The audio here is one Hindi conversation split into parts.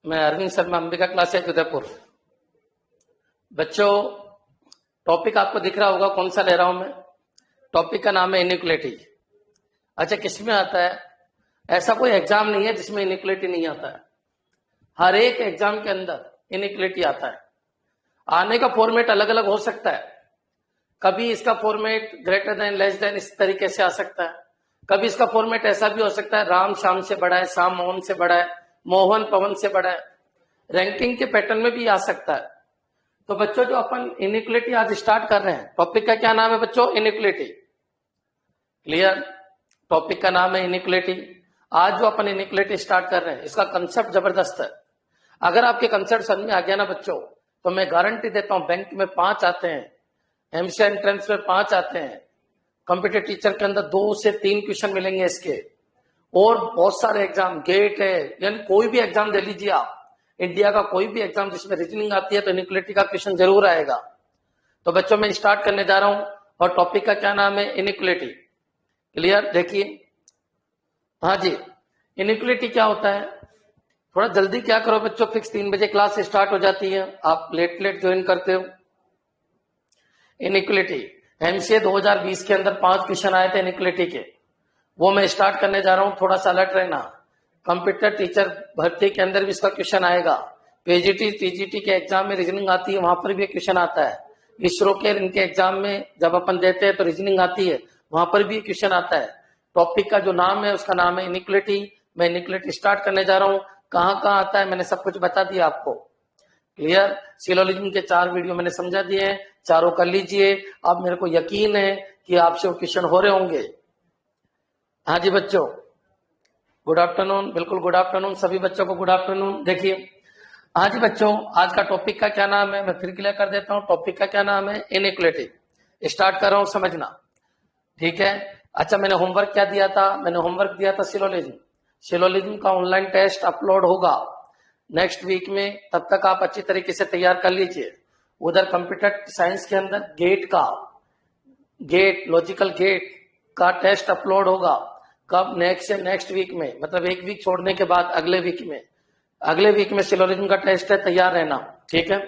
मैं अरविंद शर्मा, अंबिका क्लासेज उदयपुर। बच्चों, टॉपिक आपको दिख रहा होगा कौन सा ले रहा हूं मैं। टॉपिक का नाम है इनइक्वलिटी। अच्छा, किसमें आता है? ऐसा कोई एग्जाम नहीं है जिसमें इनइक्वलिटी नहीं आता है। हर एक एग्जाम के अंदर इनइक्वलिटी आता है। आने का फॉर्मेट अलग अलग हो सकता है। कभी इसका format greater than, less then, इस तरीके से आ सकता है। कभी इसका फॉर्मेट ऐसा भी हो सकता है, राम श्याम से बड़ा है, श्याम मोहन से बड़ा है, मोहन पवन से बड़ा है। रैंकिंग के पैटर्न में भी आ सकता है। तो बच्चों, जो अपन इनइक्वलिटी आज स्टार्ट कर रहे हैं, टॉपिक का क्या नाम है बच्चों? इनइक्वलिटी। क्लियर? टॉपिक का नाम है इनइक्वलिटी। आज जो अपन इनइक्वलिटी स्टार्ट कर रहे हैं, इसका कंसेप्ट जबरदस्त है। अगर आपके कंसेप्ट समझ में आ गया ना बच्चों, तो मैं गारंटी देता हूं, बैंक में 5 आते हैं, एमसी एंट्रेंस में 5 आते हैं, कंप्यूटर टीचर के अंदर 2 से 3 क्वेश्चन मिलेंगे इसके, और बहुत सारे एग्जाम, गेट है, यानी कोई भी एग्जाम दे लीजिए आप, इंडिया का कोई भी एग्जाम जिसमें रीजनिंग आती है तो इनइक्वलिटी का क्वेश्चन जरूर आएगा। तो बच्चों, मैं स्टार्ट करने जा रहा हूं, और टॉपिक का क्या नाम है? इनइक्वलिटी। क्लियर? देखिए, हाँ जी, इनइक्वलिटी क्या होता है? थोड़ा जल्दी क्या करो बच्चों, फिक्स 3 बजे क्लास स्टार्ट हो जाती है, आप लेट ज्वाइन करते हो। इनइक्वलिटी एमसीए 2020 के अंदर 5 क्वेश्चन आए थे इनइक्वलिटी के, वो मैं स्टार्ट करने जा रहा हूं, थोड़ा सा अलर्ट रहना। कंप्यूटर टीचर भर्ती के अंदर भी इसका क्वेश्चन आएगा। पीजीटी टीजीटी के एग्जाम में रीजनिंग आती है, वहां पर भी क्वेश्चन आता है। इसरो के इनके एग्जाम में जब अपन देते हैं तो रीजनिंग आती है, वहां पर भी क्वेश्चन आता है। टॉपिक का जो नाम है उसका नाम है इनइक्वलिटी। मैं इनइक्वलिटी स्टार्ट करने जा रहा हूँ। कहाँ कहाँ आता है मैंने सब कुछ बता दिया आपको। क्लियर? सिलोजिज्म के 4 वीडियो मैंने समझा दिए हैं, चारों कर लीजिए। अब मेरे को यकीन है कि आपसे वो क्वेश्चन हो रहे होंगे। हाँ जी बच्चों, गुड आफ्टरनून। बिल्कुल गुड आफ्टरनून, सभी बच्चों को गुड आफ्टरनून। देखिए, हाँ जी बच्चों, आज का टॉपिक का क्या नाम है मैं फिर क्लियर कर देता हूँ। टॉपिक का क्या नाम है? इनइक्वलिटी। स्टार्ट कर रहा हूँ, समझना, ठीक है? अच्छा, मैंने होमवर्क क्या दिया था? मैंने होमवर्क दिया था सिलोजिज्म। सिलोजिज्म का ऑनलाइन टेस्ट अपलोड होगा नेक्स्ट वीक में, तब तक आप अच्छी तरीके से तैयार कर लीजिए। उधर कंप्यूटर साइंस के अंदर गेट लॉजिकल गेट का टेस्ट अपलोड होगा। कब? नेक्स्ट वीक में, मतलब 1 वीक छोड़ने के बाद अगले वीक में सिलोजिज्म का टेस्ट है, तैयार रहना, ठीक है?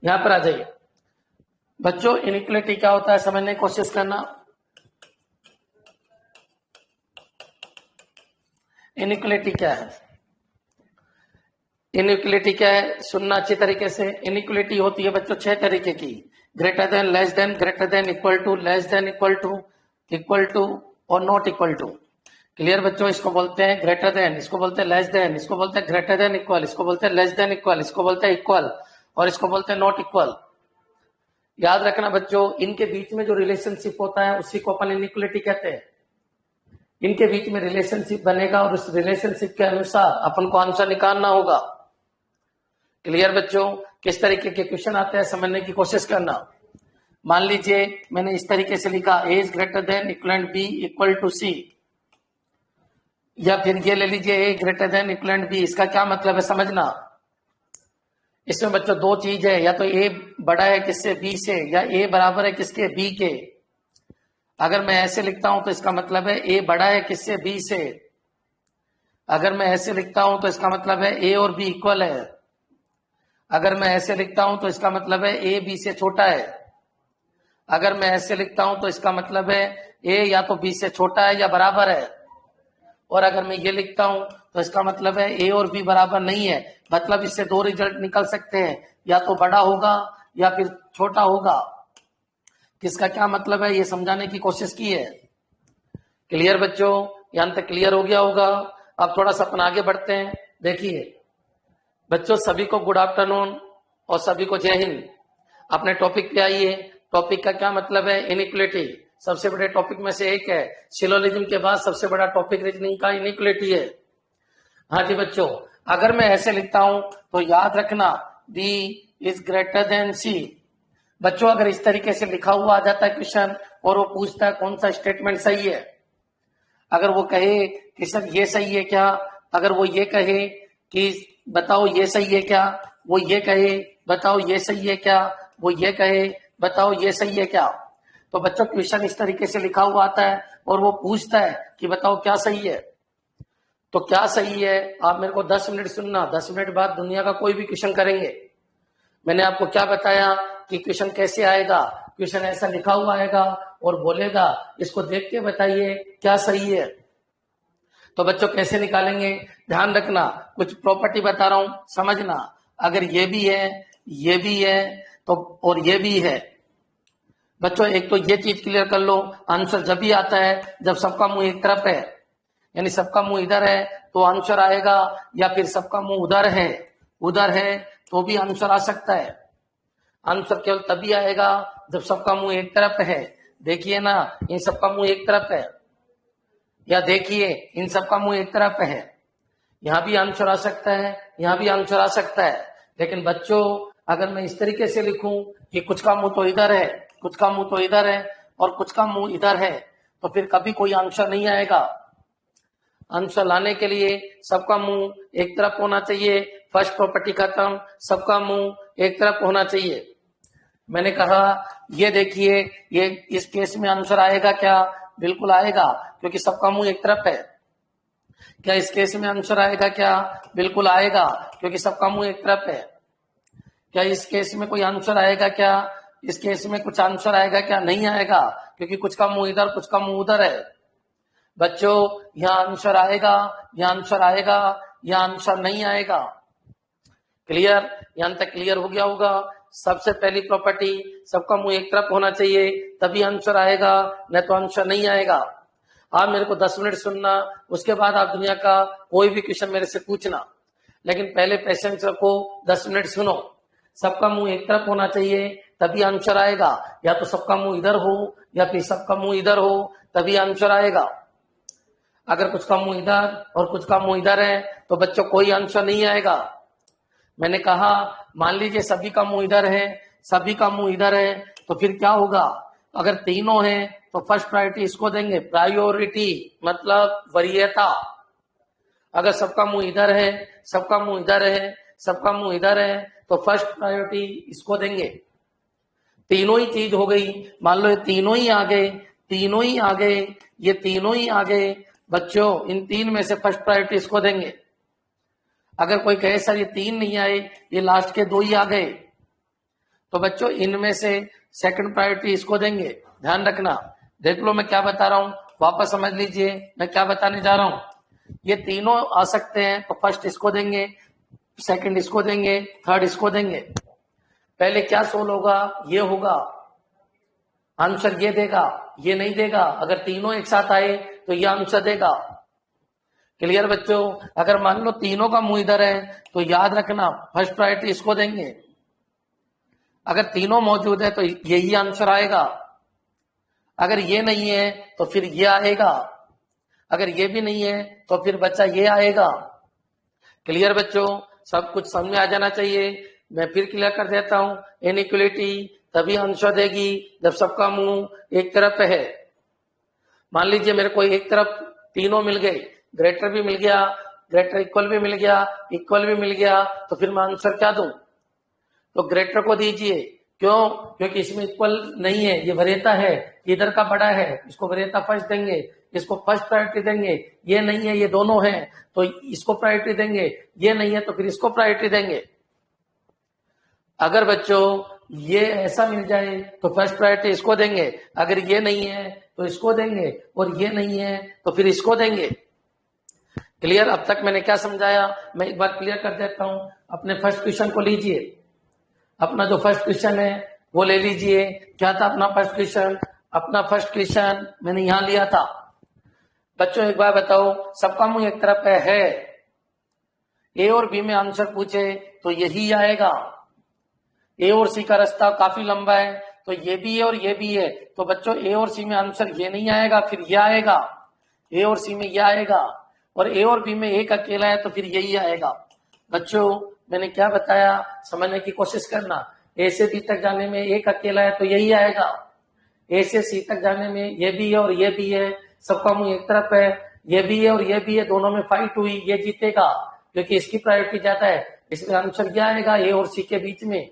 यहां पर आ जाइए बच्चों। इनइक्वलिटी क्या होता है समझने की कोशिश करना। इनइक्वलिटी क्या है? इनइक्वलिटी क्या है सुनना अच्छी तरीके से। इनइक्वलिटी होती है बच्चों 6 तरीके की: greater than, less than, greater than, equal to, less than, equal to और नॉट इक्वल टू। क्लियर बच्चों? इसको बोलते हैं ग्रेटर देन, इसको बोलते हैं लेस देन, इसको बोलते हैं ग्रेटर देन इक्वल, इसको बोलते हैं लेस देन इक्वल, इसको बोलते हैं इक्वल, और इसको बोलते हैं नॉट इक्वल। याद रखना बच्चों, इनके बीच में जो रिलेशनशिप होता है उसी को अपन इनइक्वलिटी कहते हैं। इनके बीच में रिलेशनशिप बनेगा और उस रिलेशनशिप के अनुसार अपन को आंसर निकालना होगा। क्लियर बच्चों? किस तरीके के क्वेश्चन आते हैं समझने की कोशिश करना। मान लीजिए मैंने इस तरीके से लिखा, A is greater than equivalent B equal to C, या फिर ये ले लीजिए, A greater than equivalent B. इसका क्या मतलब है समझना। इसमें बच्चों 2 चीज है, या तो ए बड़ा है किससे? बी से, या ए बराबर है किसके? बी के। अगर मैं ऐसे लिखता हूं तो इसका मतलब है ए बड़ा है किससे? बी से। अगर मैं ऐसे लिखता हूं तो इसका मतलब है ए और बी इक्वल है। अगर मैं ऐसे लिखता हूं तो इसका मतलब है ए बी से छोटा है। अगर मैं ऐसे लिखता हूं तो इसका मतलब है ए या तो बी से छोटा है या बराबर है। और अगर मैं ये लिखता हूं तो इसका मतलब है ए और बी बराबर नहीं है। मतलब इससे 2 रिजल्ट निकल सकते हैं, या तो बड़ा होगा या फिर छोटा होगा। किसका क्या मतलब है ये समझाने की कोशिश की है। क्लियर बच्चों? यहां तक क्लियर हो गया होगा। अब थोड़ा सा अपन आगे बढ़ते हैं। देखिए बच्चों, सभी को गुड आफ्टरनून और सभी को जय हिंद। अपने टॉपिक पे आइए। टॉपिक का क्या मतलब है? इनइक्वलिटी। सबसे बड़े टॉपिक में से एक है। सिलोजिज्म के बाद सबसे बड़ा टॉपिक रीजनिंग का इनइक्वलिटी है। हाँ जी बच्चों, अगर मैं ऐसे लिखता हूं तो याद रखना, बी इज ग्रेटर देन सी। बच्चों, अगर इस तरीके से लिखा हुआ आ जाता है क्वेश्चन और वो पूछता है कौन सा स्टेटमेंट सही है, अगर वो कहे कि सर ये सही है क्या, अगर वो ये कहे कि बताओ ये सही है क्या, वो ये कहे बताओ ये सही है क्या, वो ये कहे बताओ ये सही है क्या, तो बच्चों क्वेश्चन इस तरीके से लिखा हुआ आता है और वो पूछता है कि बताओ क्या सही है। तो क्या सही है, आप मेरे को 10 मिनट सुनना, 10 मिनट बाद दुनिया का कोई भी क्वेश्चन करेंगे। मैंने आपको क्या बताया कि क्वेश्चन कैसे आएगा, क्वेश्चन ऐसा लिखा हुआ आएगा और बोलेगा इसको देख के बताइए क्या सही है। तो बच्चों कैसे निकालेंगे, ध्यान रखना, कुछ प्रॉपर्टी बता रहा हूं, समझना। अगर ये भी है, ये भी है, तो और ये भी है। बच्चों एक तो ये चीज क्लियर कर लो, आंसर जब भी आता है जब सबका मुंह एक तरफ है, यानी सबका मुंह इधर है तो आंसर आएगा, या फिर सबका मुंह उधर है तो भी आंसर आ सकता है। आंसर केवल तभी आएगा जब सबका मुंह एक तरफ है। देखिए ना, इन सबका मुंह एक तरफ है, या देखिए इन सबका मुंह एक तरफ है। यहां भी आंसर आ सकता है, यहां भी आंसर आ सकता है। लेकिन बच्चों अगर मैं इस तरीके से लिखूं कि कुछ का मुंह तो इधर है, कुछ का मुंह तो इधर है और कुछ का मुंह इधर है, तो फिर कभी कोई आंसर नहीं आएगा। आंसर लाने के लिए सबका मुंह एक तरफ होना चाहिए। फर्स्ट प्रॉपर्टी खत्म, सबका मुंह एक तरफ होना चाहिए। मैंने कहा ये देखिए, ये इस केस में आंसर आएगा क्या, बिल्कुल आएगा क्योंकि सबका मुंह एक तरफ है। क्या इस केस में आंसर आएगा क्या, बिल्कुल आएगा क्योंकि सबका मुंह एक तरफ है। क्या इस केस में कोई आंसर आएगा क्या, इस केस में कुछ आंसर आएगा क्या, नहीं आएगा क्योंकि कुछ का मुंह इधर, कुछ का मुंह उधर है। बच्चों यहाँ आंसर आएगा, यहाँ आंसर आएगा, यहाँ आंसर नहीं आएगा। क्लियर, यहां तक क्लियर हो गया होगा। सबसे पहली प्रॉपर्टी, सबका मुंह एक तरफ होना चाहिए तभी आंसर आएगा, नहीं तो आंसर नहीं आएगा। आप मेरे को 10 मिनट सुनना, उसके बाद आप दुनिया का कोई भी क्वेश्चन मेरे से पूछना, लेकिन पहले पेशेंस रखो, 10 मिनट सुनो। सबका मुंह एक तरफ होना चाहिए तभी आंसर आएगा, या तो सबका मुंह इधर हो या फिर सबका मुंह इधर हो तभी आंसर आएगा। अगर कुछ का मुंह इधर और कुछ का मुंह इधर है तो बच्चों कोई आंसर नहीं आएगा। मैंने कहा मान लीजिए सभी का मुंह इधर है, सभी का मुंह इधर है, तो फिर क्या होगा, अगर तीनों हैं तो फर्स्ट प्रायोरिटी इसको देंगे, प्रायोरिटी मतलब वरीयता। अगर सबका मुंह इधर है, सबका मुंह इधर है, सबका मुंह इधर है, तो फर्स्ट प्रायोरिटी इसको देंगे। तीनों ही चीज हो गई, मान लो ये तीनों ही आ गए, तीनों ही आ गए, ये तीनों ही आ गए। बच्चों इन तीन में से फर्स्ट प्रायोरिटी इसको देंगे। अगर कोई कहे सर ये तीन नहीं आए, ये लास्ट के दो ही आ गए, तो बच्चों इनमें से सेकंड प्रायोरिटी इसको देंगे। ध्यान रखना, देख लो मैं क्या बता रहा हूं, वापस समझ लीजिए मैं क्या बताने जा रहा हूं। ये तीनों आ सकते हैं तो फर्स्ट इसको देंगे, सेकंड इसको देंगे, थर्ड इसको देंगे। पहले क्या सोल्व होगा, ये होगा, आंसर ये देगा, ये नहीं देगा। अगर तीनों एक साथ आए तो ये आंसर देगा। क्लियर बच्चों, अगर मान लो तीनों का मुंह इधर है तो याद रखना फर्स्ट प्रायोरिटी इसको देंगे। अगर तीनों मौजूद है तो यही आंसर आएगा। अगर ये नहीं है तो फिर ये आएगा, अगर ये भी नहीं है तो फिर बच्चा ये आएगा। क्लियर बच्चों, सब कुछ समझ में आ जाना चाहिए। मैं फिर क्लियर कर देता हूं, इनइक्वलिटी तभी आंसर देगी जब सबका मुंह एक तरफ है। मान लीजिए मेरे को एक तरफ तीनों मिल गए, ग्रेटर भी मिल गया, ग्रेटर इक्वल भी मिल गया, इक्वल भी मिल गया, तो फिर मैं आंसर क्या दूं, तो ग्रेटर को दीजिए। क्यों, क्योंकि इसमें इक्वल नहीं है, ये वरीयता है, इधर का बड़ा है, इसको वरीयता फर्स्ट देंगे, इसको फर्स्ट प्रायोरिटी देंगे। ये नहीं है, ये दोनों हैं तो इसको प्रायोरिटी देंगे, ये नहीं है तो फिर इसको प्रायोरिटी देंगे। अगर बच्चों ये ऐसा मिल जाए तो फर्स्ट प्रायोरिटी इसको देंगे, अगर ये नहीं है तो इसको देंगे, और ये नहीं है तो फिर इसको देंगे। क्लियर, अब तक मैंने क्या समझाया मैं एक बार क्लियर कर देता हूं। अपने फर्स्ट क्वेश्चन को लीजिए, अपना जो फर्स्ट क्वेश्चन है वो ले लीजिए। क्या था अपना फर्स्ट क्वेश्चन, अपना फर्स्ट क्वेश्चन मैंने यहां लिया था। बच्चों एक बार बताओ, सबका मुंह एक तरफ है, ए और बी में आंसर पूछे तो यही आएगा। ए और सी का रास्ता काफी लंबा है तो ये भी है और ये भी है, तो बच्चों ए और सी में आंसर ये नहीं आएगा, फिर ये आएगा। ए और सी में ये आएगा, और ए और बी में एक अकेला है तो फिर यही आएगा। बच्चों मैंने क्या बताया, समझने की कोशिश करना। ए से बी तक जाने में एक अकेला है तो यही आएगा, ए से सी तक जाने में ये भी है और ये भी है, सबका मुंह एक तरफ है, ये भी है और ये भी है, दोनों में फाइट हुई, ये जीतेगा क्योंकि इसकी प्रायोरिटी ज्यादा है, इसलिए आंसर क्या आएगा, ए और सी के बीच में।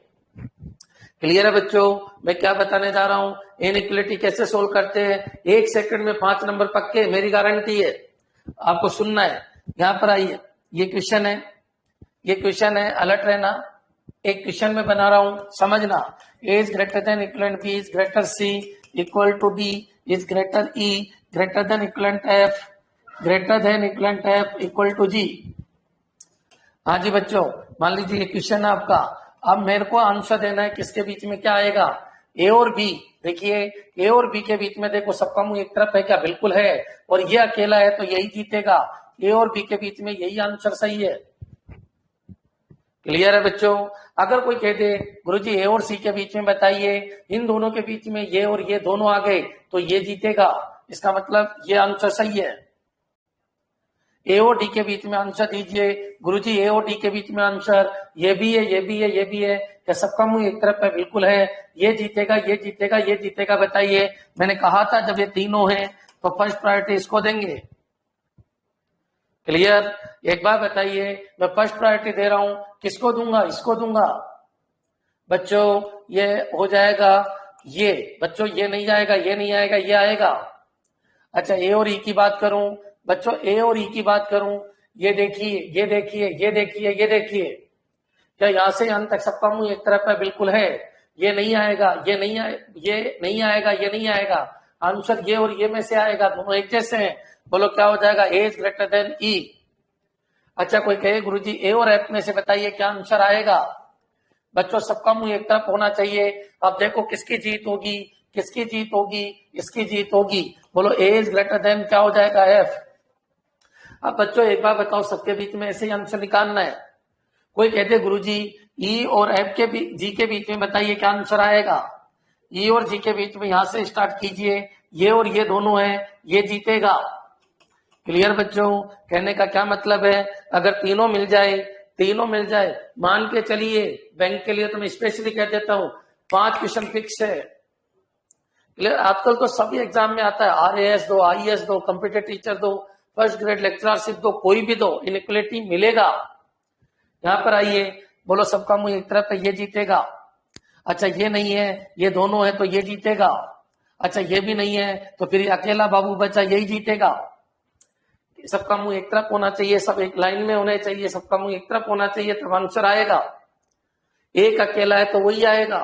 क्लियर है बच्चों, मैं क्या बताने जा रहा हूं, इनइक्वलिटी कैसे सोल्व करते हैं। 1 सेकंड में 5 नंबर पक्के, मेरी गारंटी है, आपको सुनना है। यहाँ पर आइए, ये क्वेश्चन है, अलर्ट रहना। एक क्वेश्चन में बना रहा हूं, समझना। A is greater than equivalent B is greater C equal to D is greater E greater than equivalent F equal to G. हाँ जी बच्चों, मान लीजिए ये क्वेश्चन है आपका। अब मेरे को आंसर देना है किसके बीच में क्या आएगा, ए और बी। देखिए ए और बी के बीच में देखो सबका मुंह एक तरफ है क्या, बिल्कुल है, और ये अकेला है तो यही जीतेगा। ए और बी के बीच में यही आंसर सही है। क्लियर है बच्चों। अगर कोई कह दे गुरुजी ए और सी के बीच में बताइए, इन दोनों के बीच में ये और ये दोनों आ गए तो ये जीतेगा, इसका मतलब ये आंसर सही है। ए और डी के बीच में आंसर दीजिए, गुरुजी ए और डी के बीच में आंसर ये भी है, ये भी है, ये भी है, क्या सबका मुंह एक तरफ है, बिल्कुल है, ये जीतेगा, ये जीतेगा, ये जीतेगा। बताइए, मैंने कहा था जब ये तीनों हैं तो फर्स्ट प्रायोरिटी इसको देंगे। क्लियर। एक बार बताइए, मैं फर्स्ट प्रायोरिटी दे रहा हूं, किसको दूंगा, इसको दूंगा। बच्चों ये हो जाएगा, ये बच्चों ये नहीं आएगा, ये नहीं आएगा, ये आएगा। अच्छा ए और ई की बात करूं बच्चों, ए और ई की बात करूं, ये देखिए, ये देखिए, ये देखिए, ये देखिए, क्या यहां से यहां तक सबका मुंह एक तरफ है, बिल्कुल है, ये नहीं आएगा, ये नहीं आएगा, ये नहीं आएगा। आंसर ये और ये में से आएगा, दोनों एक जैसे हैं। बोलो क्या हो जाएगा, ए इज ग्रेटर देन ई। अच्छा कोई कहे गुरुजी ए और एफ में से बताइए क्या आंसर आएगा। बच्चों सबका मुंह एक तरफ होना चाहिए। अब देखो किसकी जीत होगी, किसकी जीत होगी, इसकी जीत होगी। बोलो ए इज ग्रेटर देन क्या हो जाएगा, एफ। अब बच्चों एक बार बताओ, सबके बीच में ऐसे ही आंसर निकालना है। कोई कहते गुरुजी ई और एफ के जी के बीच में बताइए क्या आंसर आएगा। ई और जी के बीच में यहां से स्टार्ट कीजिए, ये और ये दोनों है, ये जीतेगा। क्लियर बच्चों। कहने का क्या मतलब है, अगर तीनों मिल जाए, मान के चलिए, बैंक के लिए तो मैं स्पेशली कह देता हूं 5 क्वेश्चन फिक्स है। क्लियर। आजकल तो सभी एग्जाम में आता है, RAS दो, IAS दो, कंप्यूटर टीचर दो, फर्स्ट ग्रेड लेक्चरशिप दो, कोई भी दो, इनइक्वलिटी मिलेगा। यहां पर आइए, बोलो सबका मुंह एक तरफ है, ये जीतेगा। अच्छा ये नहीं है, ये दोनों है तो ये जीतेगा। अच्छा ये भी नहीं है तो फिर अकेला बाबू बचा, यही जीतेगा। सबका मुंह एक तरफ होना चाहिए, सब एक लाइन में होने चाहिए, सबका मुंह एक तरफ होना चाहिए, तब आंसर आएगा। एक अकेला है तो वही आएगा,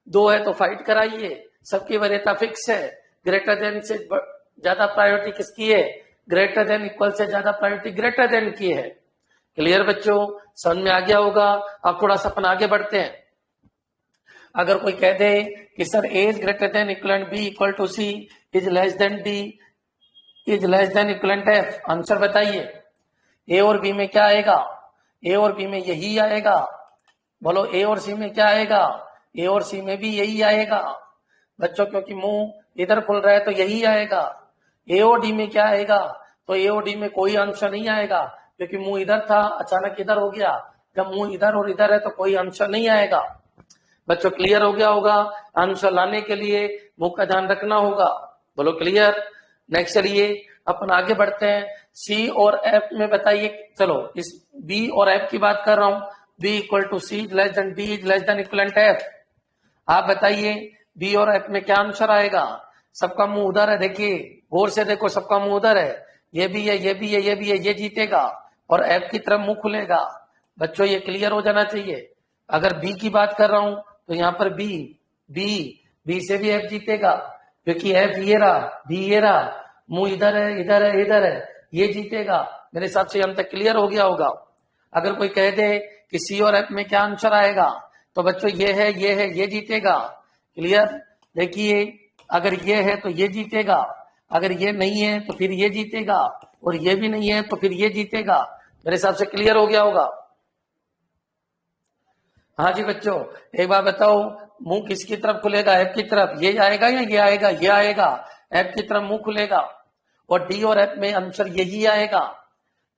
2 है तो फाइट कराइए, सबकी वरीयता फिक्स है। ग्रेटर देन से ज्यादा प्रायोरिटी किसकी है, ग्रेटर देन इक्वल से ज्यादा प्रायोरिटी ग्रेटर देन की है। क्लियर बच्चों, समझ में आ गया होगा। अब थोड़ा सा अपन आगे बढ़ते हैं। अगर कोई कह दे कि sir A is greater than equivalent B equal to C is less than D is less than equivalent F, answer बताइए। ए और बी में क्या आएगा, ए और बी में यही आएगा। बोलो ए और सी में क्या आएगा, ए और सी में भी यही आएगा। बच्चों क्योंकि मुंह इधर खुल रहा है तो यही आएगा। ए और डी में क्या आएगा, तो ए और डी में कोई आंसर नहीं आएगा, क्योंकि मुंह इधर था अचानक इधर हो गया। जब मुंह इधर और इधर है तो कोई आंसर नहीं आएगा। बच्चों क्लियर हो गया होगा। आंसर लाने के लिए मुंह का ध्यान रखना होगा। बोलो क्लियर। नेक्स्ट चलिए अपन आगे बढ़ते हैं। सी और एफ में बताइए, चलो इस बी और एफ की बात कर रहा हूं। B equal to C less than D is less than equivalent F. आप बताइए बी और एफ में क्या आंसर आएगा। सबका मुंह उधर है, देखिए गौर से देखो, सबका मुंह उधर है, ये भी है, ये भी है, ये भी है, ये जीतेगा और एफ की तरफ मुंह खुलेगा। बच्चों ये क्लियर हो जाना चाहिए। अगर बी की बात कर रहा हूं तो यहाँ पर बी से भी एफ जीतेगा, क्योंकि एफ ये रहा, बी ये रहा, मुंह इधर है, इधर है, इधर है, ये जीतेगा। मेरे हिसाब से हम तक क्लियर हो गया होगा। अगर कोई कह दे कि सी और एफ में क्या आंसर आएगा, तो बच्चों ये है, ये है, ये जीतेगा। क्लियर। देखिए अगर ये है तो ये जीतेगा, अगर ये नहीं है तो फिर ये जीतेगा, और ये भी नहीं है तो फिर ये जीतेगा। मेरे हिसाब से क्लियर हो गया होगा। हाँ जी बच्चों, एक बार बताओ, मुंह किसकी तरफ खुलेगा, एफ की तरफ, ये आएगा या ये आएगा, ये आएगा, एफ की तरफ मुंह खुलेगा, और डी और एफ में आंसर यही आएगा।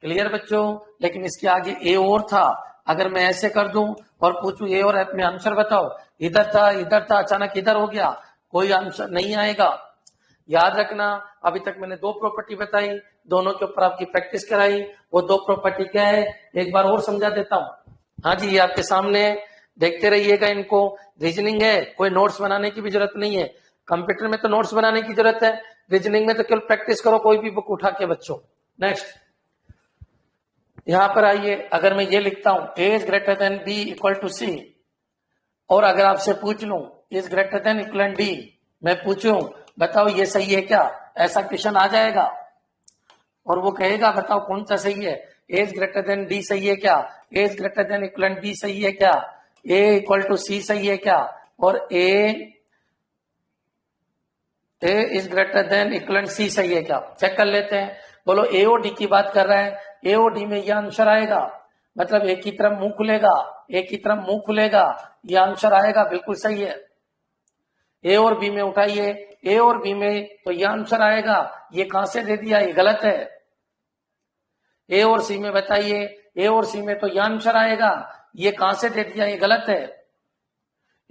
क्लियर बच्चों। लेकिन इसके आगे ए और था, अगर मैं ऐसे कर दूं और पूछूं ए और एफ में आंसर बताओ, इधर था, अचानक इधर हो गया, कोई आंसर नहीं आएगा। याद रखना, अभी तक मैंने 2 प्रॉपर्टी बताई, दोनों के ऊपर आपकी प्रैक्टिस कराई। वो 2 प्रॉपर्टी क्या है, एक बार और समझा देता हूं। हाँ जी, ये आपके सामने देखते रहिएगा इनको। रीजनिंग है, कोई नोट्स बनाने की भी जरूरत नहीं है। कंप्यूटर में तो नोट्स बनाने की जरूरत है, रीजनिंग में तो केवल प्रैक्टिस करो, कोई भी बुक उठा के बच्चों। नेक्स्ट यहां पर आइए, अगर मैं ये लिखता हूं A is greater than B equal to C, और अगर आपसे पूछ लूं is greater than equal D, मैं पूछूं बताओ ये सही है क्या, ऐसा क्वेश्चन आ जाएगा और वो कहेगा बताओ कौन सा सही है, A is greater than D सही है क्या, A is greater than equal B सही है क्या, ए इक्वल टू सी सही है क्या, और A is greater than equal C सही है क्या। चेक कर लेते हैं। बोलो ए और डी की बात कर रहा है, ए और डी में यह आंसर आएगा, मतलब एक की तरफ मुंह खुलेगा, एक की तरफ मुंह खुलेगा, यह आंसर आएगा, बिल्कुल सही है। ए और बी में उठाइए, ए और बी में तो यह आंसर आएगा, ये कहां से दे दिया, ये गलत है। ए और सी में बताइए, ए और सी में तो यह आंसर आएगा, ये कहां से दे दिया, ये गलत है।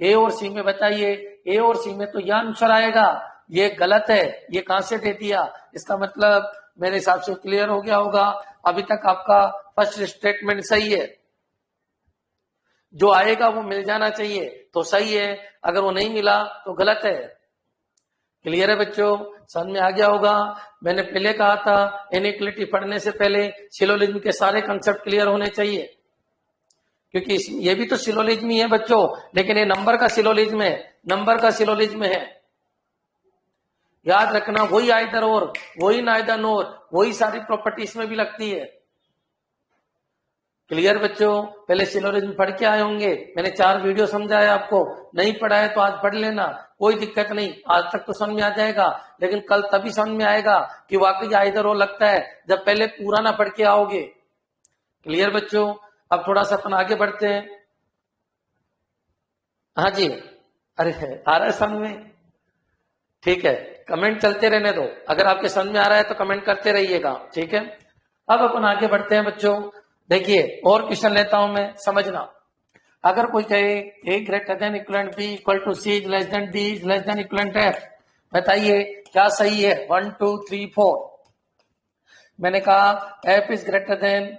ए और सी में बताइए, ए और सी में तो यह आंसर आएगा, ये गलत है, ये कहां से दे दिया। इसका मतलब मेरे हिसाब से क्लियर हो गया होगा। अभी तक आपका फर्स्ट स्टेटमेंट सही है, जो आएगा वो मिल जाना चाहिए तो सही है, अगर वो नहीं मिला तो गलत है। क्लियर है बच्चों, समझ में आ गया होगा। मैंने पहले कहा था इनइक्वालिटी पढ़ने से पहले सिलोजिज्म के सारे कंसेप्ट क्लियर होने चाहिए, क्योंकि ये भी तो सिलोजिज्म ही है बच्चों, लेकिन ये नंबर का सिलोजिज्म है, नंबर का सिलोजिज्म है। याद रखना, वही आइदर और, वही नाइदर नोर, वही सारी प्रॉपर्टी इसमें भी लगती है। क्लियर बच्चों, पहले सिलोजिज्म पढ़ के आए होंगे, मैंने 4 वीडियो समझाया आपको, नहीं पढ़ा है तो आज पढ़ लेना, कोई दिक्कत नहीं, आज तक तो समझ में आ जाएगा, लेकिन कल तभी समझ में आएगा कि वाकई आइदर और लगता है जब पहले पूरा ना पढ़ के आओगे। क्लियर बच्चों, अब थोड़ा सा अपन आगे बढ़ते हैं। हाँ जी, अरे आ रहा है समझ में, ठीक है, कमेंट चलते रहने दो, अगर आपके समझ में आ रहा है तो कमेंट करते रहिएगा, ठीक है। अब अपन आगे बढ़ते हैं बच्चों। देखिए और क्वेश्चन लेता हूं मैं, समझना। अगर कोई कहे A greater than equal B equal to C is less than D is less than equal F, बताइए क्या सही है। 1 2 3 4। मैंने कहा F is greater than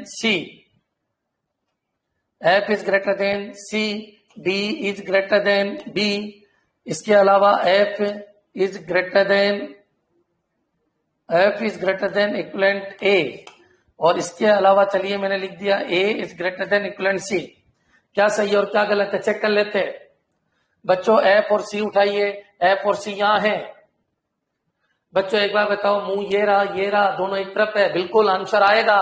C, F is greater than C, D is greater than B, इसके अलावा F is greater than equivalent A, और इसके अलावा चलिए मैंने लिख दिया A is greater than equivalent C. क्या सही है और क्या गलत है चेक कर लेते हैं बच्चों। एफ और सी उठाइए, एफ और सी यहां है बच्चों, एक बार बताओ, मुंह ये रहा, दोनों एक तरफ है, बिल्कुल आंसर आएगा।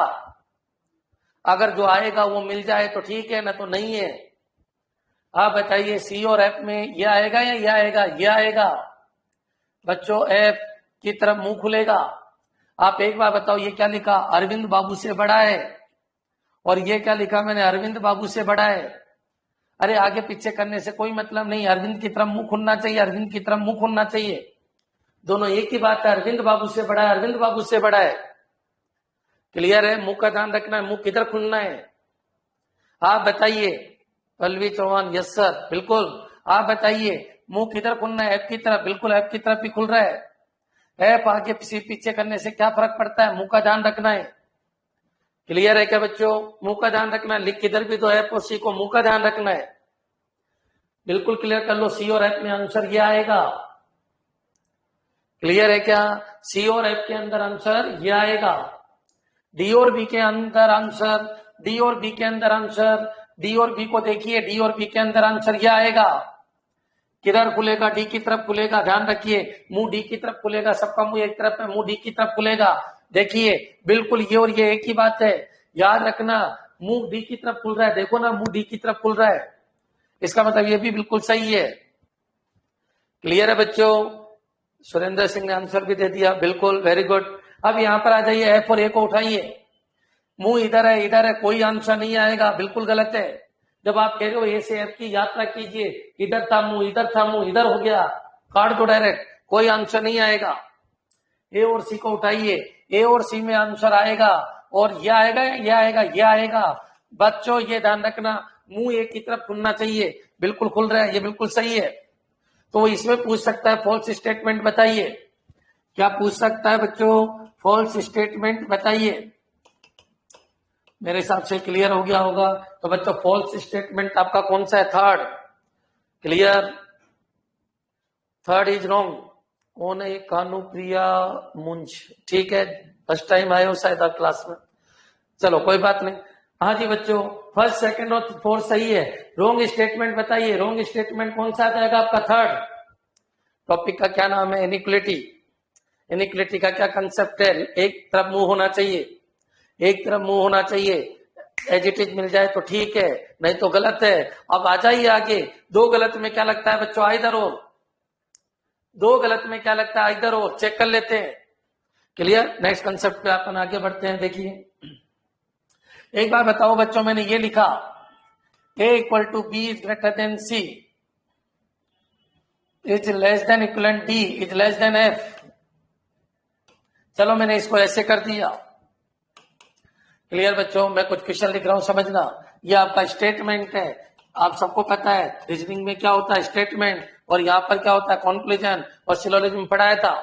अगर जो आएगा वो मिल जाए तो ठीक है, ना तो नहीं है। आप बताइए सी और एफ में ये आएगा या ये आएगा, ये आएगा बच्चों, एफ की तरफ मुंह खुलेगा। आप एक बार बताओ, ये क्या लिखा, अरविंद बाबू से बड़ा है, और ये क्या लिखा मैंने, अरविंद बाबू से बड़ा है। अरे आगे पीछे करने से कोई मतलब नहीं, अरविंद की तरफ मुंह खुलना चाहिए, अरविंद की तरफ मुंह खुलना चाहिए, दोनों एक ही बात है, अरविंद बाबू से बड़ा है, अरविंद बाबू से बड़ा है। क्लियर है, मुंह का ध्यान रखना है, मुंह किधर खुलना है। आप बताइए पल्लवी चौहान, यस सर, बिल्कुल। आप बताइए मुंह किधर खुलना है, एफ की तरफ, बिल्कुल एफ की तरफ ही खुल रहा है। एफ आगे पीछे करने से क्या फर्क पड़ता है, मुंह का ध्यान रखना है। क्लियर है क्या बच्चों, मुंह का ध्यान रखना है, लिख किधर भी तो एफ और सी को, मुंह का ध्यान रखना है। बिल्कुल क्लियर कर लो, सी और एफ में आंसर ये आएगा। क्लियर है क्या, सी और एफ के अंदर आंसर ये आएगा। डी और बी के अंदर आंसर, डी और बी के अंदर आंसर, डी और बी को देखिए, डी और बी के अंदर आंसर ये आएगा। किधर खुलेगा, डी की तरफ खुलेगा, ध्यान रखिए, मुंह डी की तरफ खुलेगा, सबका मुंह एक तरफ है, मुंह डी की तरफ खुलेगा। देखिए बिल्कुल ये और ये एक ही बात है, याद रखना, मुंह डी की तरफ खुल रहा है, देखो ना मुंह डी की तरफ खुल रहा है, इसका मतलब ये भी बिल्कुल सही है। क्लियर है बच्चों, सुरेंद्र सिंह ने आंसर भी दे दिया, बिल्कुल, वेरी गुड। अब यहां पर आ जाइए, एफ और ए को उठाइए, मुंह इधर है, कोई आंसर नहीं आएगा, बिल्कुल गलत है। जब आप कह रहे हो ए से एफ की यात्रा कीजिए, इधर था मुंह, इधर हो गया, काट दो डायरेक्ट, कोई आंसर नहीं आएगा। ए और सी को उठाइए, ए और सी में आंसर आएगा, और ये आएगा, ये आएगा, ये आएगा। बच्चों ये ध्यान रखना, मुंह एक की तरफ खुलना चाहिए, बिल्कुल खुल रहा है, ये बिल्कुल सही है। तो इसमें पूछ सकता है फॉल्स स्टेटमेंट बताइए, क्या पूछ सकता है बच्चों, फॉल्स स्टेटमेंट बताइए। मेरे हिसाब से क्लियर हो गया होगा। तो बच्चों फॉल्स स्टेटमेंट आपका कौन सा है, third. Clear, third is wrong. कौन है, कानुप्रिया मुंज, ठीक है, फर्स्ट टाइम आए हो शायद आप क्लास में, चलो कोई बात नहीं। हाँ जी बच्चों, फर्स्ट सेकंड और फोर्थ सही है। रोंग स्टेटमेंट बताइए, रोंग स्टेटमेंट कौन सा जाएगा आपका? थर्ड। टॉपिक का क्या नाम है? इनइक्वलिटी। इनइक्वलिटी का क्या कंसेप्ट है? एक तरफ मुंह होना चाहिए, एक तरफ मुंह होना चाहिए। एजिटिव मिल जाए तो ठीक है, नहीं तो गलत है। अब आ जाइए आगे। दो गलत में क्या लगता है बच्चों? आइदर और। दो गलत में क्या लगता है? आइदर और। चेक कर लेते हैं। क्लियर? नेक्स्ट कंसेप्ट पे अपन आगे बढ़ते हैं। देखिए एक बार बताओ बच्चों, मैंने ये लिखा a equal to B is greater than C is less than equivalent D is less than F. चलो मैंने इसको ऐसे कर दिया। क्लियर बच्चों? मैं कुछ क्वेश्चन लिख रहा हूं, समझना। ये आपका स्टेटमेंट है। आप सबको पता है रीजनिंग में क्या होता है? स्टेटमेंट। और यहां पर क्या होता है? कंक्लूजन। और सिलोजिज्म पढ़ाया था।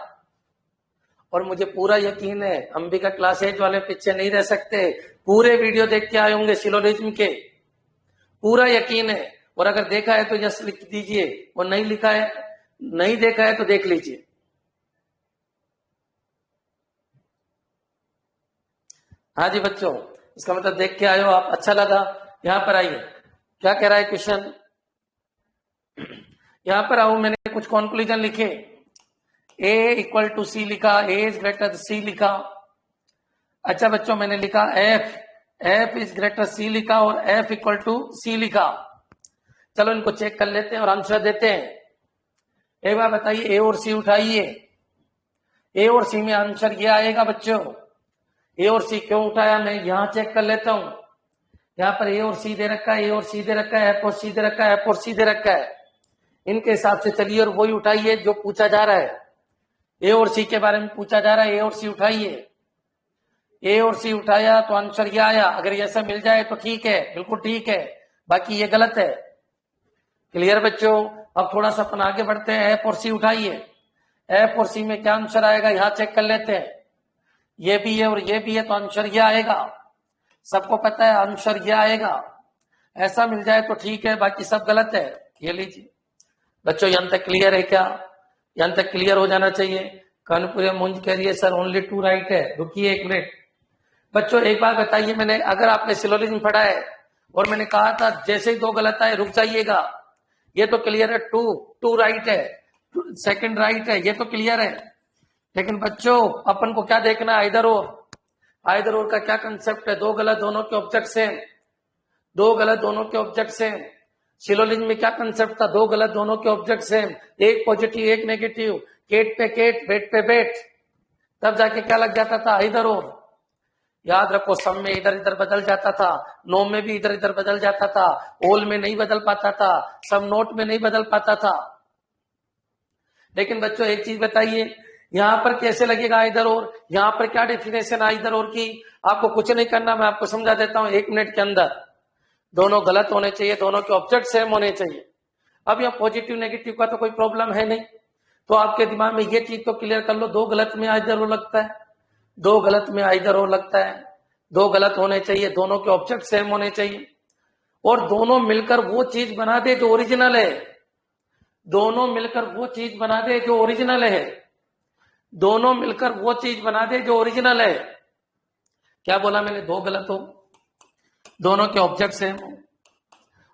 और मुझे पूरा यकीन है अंबिका क्लास 8 वाले पीछे नहीं रह सकते, पूरे वीडियो देख के आए होंगे सिलोजिज्म के, पूरा यकीन है। और अगर देखा है तो यस लिख दीजिए, और नहीं लिखा है, नहीं देखा है तो देख लीजिए। हाँ जी बच्चों, इसका मतलब देख के आए हो आप, अच्छा लगा। यहां पर आइए, क्या कह रहा है क्वेश्चन? यहां पर आओ, मैंने कुछ कंक्लूजन लिखे। ए इक्वल टू सी लिखा, ए इज ग्रेटर सी लिखा। अच्छा बच्चों, मैंने लिखा एफ, एफ इज ग्रेटर सी लिखा, और एफ इक्वल टू सी लिखा। चलो इनको चेक कर लेते हैं और आंसर देते हैं। एक बार बताइए, ए और सी उठाइए। ए और सी में आंसर ये आएगा बच्चों। ए और सी क्यों उठाया? मैं यहां चेक कर लेता हूं। यहां पर ए और सी दे रखा है, ए और सी दे रखा है, एफ और सी दे रखा है, एफ और सी दे रखा है। इनके हिसाब से चलिए और वही उठाइए जो पूछा जा रहा है। ए और सी के बारे में पूछा जा रहा है, ए और सी उठाइए। ए और सी उठाया तो आंसर ये आया। अगर ऐसा मिल जाए तो ठीक है, बिल्कुल ठीक है, बाकी ये गलत है। क्लियर बच्चों? अब थोड़ा सा अपन आगे बढ़ते हैं। एफ और सी उठाइए। एफ और सी में क्या आंसर आएगा यहां चेक कर लेते हैं। ये भी है और ये भी है, तो आंसर ये आएगा। सबको पता है आंसर ये आएगा। ऐसा मिल जाए तो ठीक है, बाकी सब गलत है। ये लीजिए बच्चों, यहां तक क्लियर है क्या? यहां तक क्लियर हो जाना चाहिए। कानपुर मुंज कह रही है सर ओनली 2 राइट है। रुकिए एक मिनट बच्चों, एक बात बताइए, मैंने अगर आपने सिलोजिज्म पढ़ा है और मैंने कहा था जैसे ही 2 गलत आए रुक जाइएगा, ये तो क्लियर है। 2 राइट है, सेकंड राइट है, ये तो क्लियर है। लेकिन बच्चों अपन को क्या देखना है? आइदर और। आइदर और का क्या कंसेप्ट है? 2 गलत दोनों के ऑब्जेक्ट सेम, 2 गलत दोनों के ऑब्जेक्ट सेम। सिलोजिज्म में क्या कंसेप्ट था? 2 गलत दोनों के ऑब्जेक्ट सेम, एक पॉजिटिव एक नेगेटिव, केट पे केट, बेट पे बेट, तब जाके क्या लग जाता था? आइदर और। याद रखो, सम में इधर इधर बदल जाता था, नो में भी इधर इधर बदल जाता था, ऑल में नहीं बदल पाता था, सम नोट में नहीं बदल पाता था। लेकिन बच्चों एक चीज बताइए, यहां पर कैसे लगेगा आइदर और? यहां पर क्या डेफिनेशन आइदर और की? आपको कुछ नहीं करना, मैं आपको समझा देता हूं 1 मिनट के अंदर। दोनों गलत होने चाहिए, दोनों के ऑब्जेक्ट सेम होने चाहिए। अब यहाँ पॉजिटिव नेगेटिव का तो कोई प्रॉब्लम है नहीं, तो आपके दिमाग में ये चीज तो क्लियर कर लो, 2 गलत में आइदर और लगता है, 2 गलत में आइदर और लगता है। 2 गलत होने चाहिए, दोनों के ऑब्जेक्ट सेम होने चाहिए, और दोनों मिलकर वो चीज बना दे जो ओरिजिनल है। दोनों मिलकर वो चीज बना दे जो ओरिजिनल है। दोनों मिलकर वो चीज बना दे जो ओरिजिनल है। क्या बोला मैंने? 2 गलत हो, दोनों के ऑब्जेक्ट सेम हो,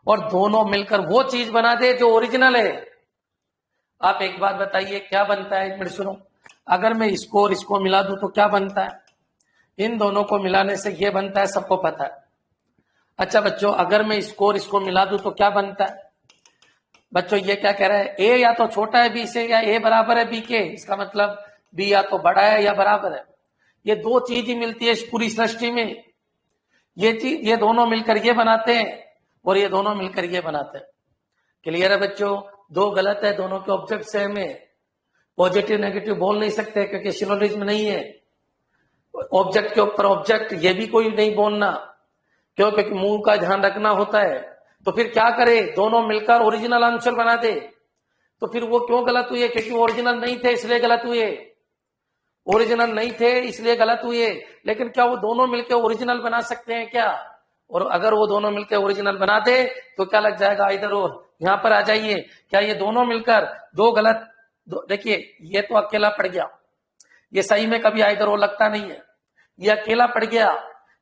और दोनों मिलकर वो चीज बना दे जो ओरिजिनल है। आप एक बात बताइए क्या बनता है? 1 मिनट सुनो। अगर मैं इसको और इसको मिला दूं तो क्या बनता है? इन दोनों को मिलाने से ये बनता है, सबको पता है। अच्छा बच्चों, अगर मैं इसको और इसको मिला दूं तो क्या बनता है? बच्चों ये क्या कह रहा है? ए या तो छोटा है बी से, या ए बराबर है बी के। इसका मतलब बी या तो बड़ा है या बराबर है। ये 2 चीज ही मिलती है इस पूरी सृष्टि में। ये चीज, ये दोनों मिलकर ये बनाते हैं, और ये दोनों मिलकर ये बनाते हैं। क्लियर है बच्चों? 2 गलत है, दोनों के ऑब्जेक्ट सेम है। पॉजिटिव नेगेटिव बोल नहीं सकते क्योंकि सिलोजिज्म नहीं है। ऑब्जेक्ट के ऊपर ऑब्जेक्ट ये भी कोई नहीं बोलना, क्यों? क्योंकि मुंह का ध्यान रखना होता है। तो फिर क्या करे? दोनों मिलकर ओरिजिनल आंसर बना दे। तो फिर वो क्यों गलत हुए? क्योंकि ओरिजिनल नहीं थे इसलिए गलत हुए। ओरिजिनल नहीं थे इसलिए गलत हुए। लेकिन क्या वो दोनों मिलकर ओरिजिनल बना सकते हैं क्या? और अगर वो दोनों मिलकर ओरिजिनल बना दे तो क्या लग जाएगा? इधर और। यहां पर आ जाइए, क्या ये दोनों मिलकर 2 गलत? देखिए ये तो अकेला पड़ गया, ये सही में कभी इधर और लगता नहीं है। ये अकेला पड़ गया,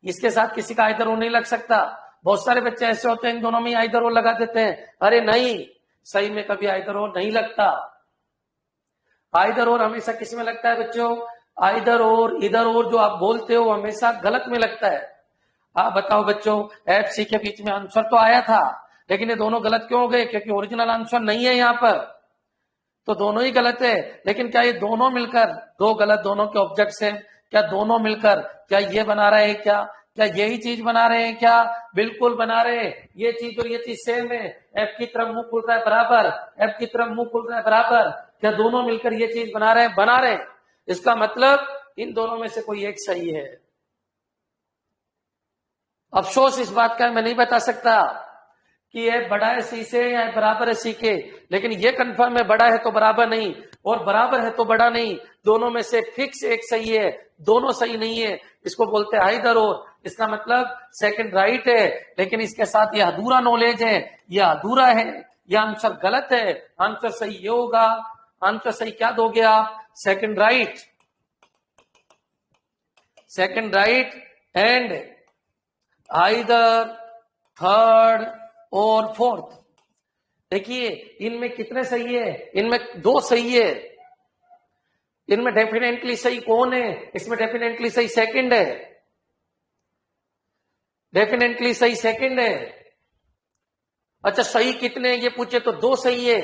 इसके साथ किसी का आइदर और नहीं लग सकता। बहुत सारे बच्चे ऐसे होते हैं इन दोनों में आइदर और लगा देते हैं। अरे नहीं, सही में कभी आइदर और नहीं लगता। आइदर और हमेशा किस में लगता है बच्चों? आइदर और, इधर और जो आप बोलते हो हमेशा गलत में लगता है। आप बताओ बच्चों, एफ सी के बीच में आंसर तो आया था, लेकिन ये दोनों गलत क्यों हो गए? क्योंकि ओरिजिनल आंसर नहीं है यहाँ पर, तो दोनों ही गलत है। लेकिन क्या ये दोनों मिलकर, दो गलत दोनों के ऑब्जेक्ट्स हैं, क्या दोनों मिलकर क्या ये बना रहे हैं? क्या यही चीज बना रहे हैं? क्या बिल्कुल बना रहे हैं। ये चीज और ये चीज सेम है। एफ की तरफ मुंह खुल रहा है बराबर, एफ की तरफ मुंह खुल रहा है बराबर, क्या दोनों मिलकर ये चीज बना रहे हैं? बना रहे हैं। इसका मतलब इन दोनों में से कोई एक सही है। अफसोस इस बात का मैं नहीं बता सकता कि ये बड़ा है सी से या बराबर है सी के, लेकिन ये कंफर्म है बड़ा है तो बराबर नहीं, और बराबर है तो बड़ा नहीं। दोनों में से फिक्स एक सही है, दोनों सही नहीं है। इसको बोलते हैं आइदर और। इसका मतलब सेकंड राइट है, लेकिन इसके साथ ये अधूरा नॉलेज है, यह अधूरा है, यह आंसर गलत है। आंसर सही ये होगा। आंसर सही क्या दोगे आप? Second right, second right and either, third और फोर्थ। देखिए इनमें कितने सही है? इनमें दो सही है। इनमें डेफिनेटली सही कौन है? इसमें डेफिनेटली सही सेकंड है, डेफिनेटली सही सेकंड है। अच्छा सही कितने ये पूछे तो दो सही है।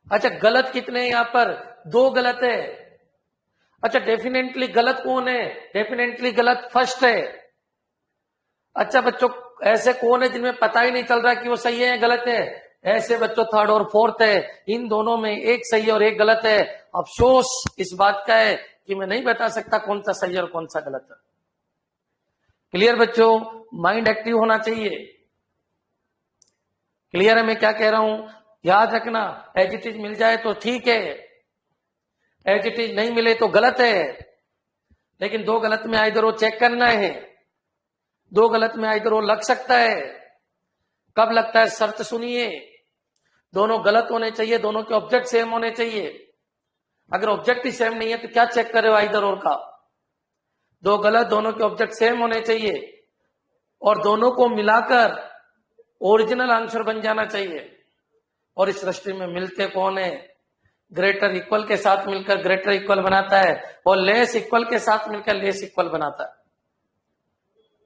अच्छा गलत कितने हैं? यहां पर दो गलत है। अच्छा डेफिनेटली गलत कौन है? डेफिनेटली गलत फर्स्ट है। अच्छा बच्चों ऐसे कौन है जिनमें पता ही नहीं चल रहा कि वो सही है या गलत है? ऐसे बच्चों थर्ड और फोर्थ है। इन दोनों में एक सही है और एक गलत है। अफसोस इस बात का है कि मैं नहीं बता सकता कौन सा सही है और कौन सा गलत है। क्लियर बच्चों? माइंड एक्टिव होना चाहिए। क्लियर है मैं क्या कह रहा हूं? याद रखना, एज इट इज मिल जाए तो ठीक है, एज इट इज नहीं मिले तो गलत है। लेकिन दो गलत में आइदर वो चेक करना है। दो गलत में आइदर वो लग सकता है। कब लगता है? शर्त सुनिए, दोनों गलत होने चाहिए, दोनों के ऑब्जेक्ट सेम होने चाहिए। अगर ऑब्जेक्ट ही सेम नहीं है तो क्या चेक करे हो आइदर और का? दो गलत, दोनों के ऑब्जेक्ट सेम होने चाहिए, और दोनों को मिलाकर ओरिजिनल आंसर बन जाना चाहिए। और इस सृष्टि में मिलते कौन है? ग्रेटर इक्वल के साथ मिलकर ग्रेटर इक्वल बनाता है, और लेस इक्वल के साथ मिलकर लेस इक्वल बनाता है।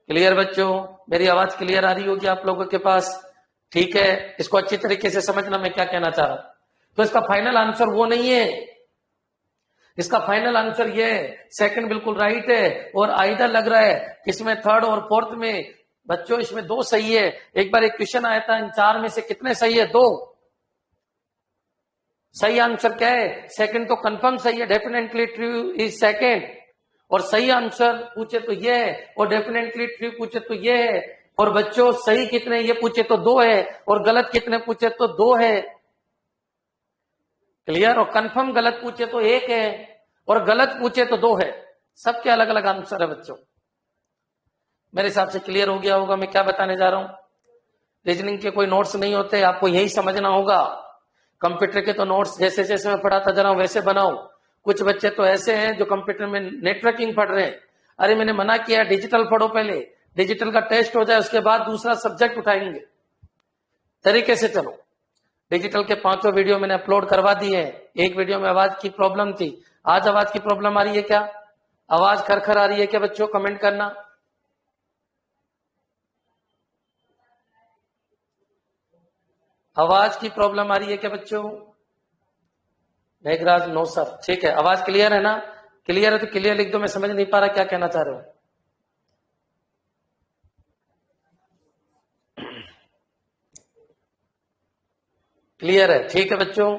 क्लियर बच्चों? मेरी आवाज क्लियर आ रही होगी आप लोगों के पास? ठीक है, इसको अच्छी तरीके से समझना मैं क्या कहना चाह रहा हूं। तो इसका फाइनल आंसर वो नहीं है, इसका फाइनल आंसर ये है, सेकंड बिल्कुल राइट है, और आइदर लग रहा है इसमें थर्ड और फोर्थ में। बच्चों इसमें दो सही है। एक बार एक क्वेश्चन आया था, इन चार में से कितने सही है? दो। सही आंसर क्या है? सेकंड तो कंफर्म सही है, डेफिनेटली ट्रू इज सेकंड। और सही आंसर पूछे तो ये है, और डेफिनेटली ट्रू पूछे तो ये है। और बच्चों सही कितने ये पूछे तो दो है, और गलत कितने पूछे तो दो है। क्लियर? और कंफर्म गलत पूछे तो एक है, और गलत पूछे तो दो है। सबके अलग अलग आंसर है बच्चों। मेरे हिसाब से क्लियर हो गया होगा मैं क्या बताने जा रहा हूं। रीजनिंग के कोई नोट्स नहीं होते, आपको यही समझना होगा। कंप्यूटर के तो नोट्स जैसे जैसे मैं पढ़ाता जा रहा हूं वैसे बनाओ। कुछ बच्चे तो ऐसे हैं जो कंप्यूटर में नेटवर्किंग पढ़ रहे हैं। अरे मैंने मना किया डिजिटल पढ़ो, पहले डिजिटल का टेस्ट हो जाए उसके बाद दूसरा सब्जेक्ट उठाएंगे। तरीके से चलो। डिजिटल के 5 वीडियो मैंने अपलोड करवा दिए हैं। एक वीडियो में आवाज की प्रॉब्लम थी, आज आवाज की प्रॉब्लम आ रही है क्या? आवाज खरखर आ रही है क्या बच्चों? कमेंट करना। आवाज की प्रॉब्लम आ रही है क्या बच्चों? मेघराज नो सर, ठीक है। आवाज क्लियर है ना? क्लियर है तो क्लियर लिख दो, मैं समझ नहीं पा रहा क्या कहना चाह रहे हो। क्लियर है? ठीक है बच्चों।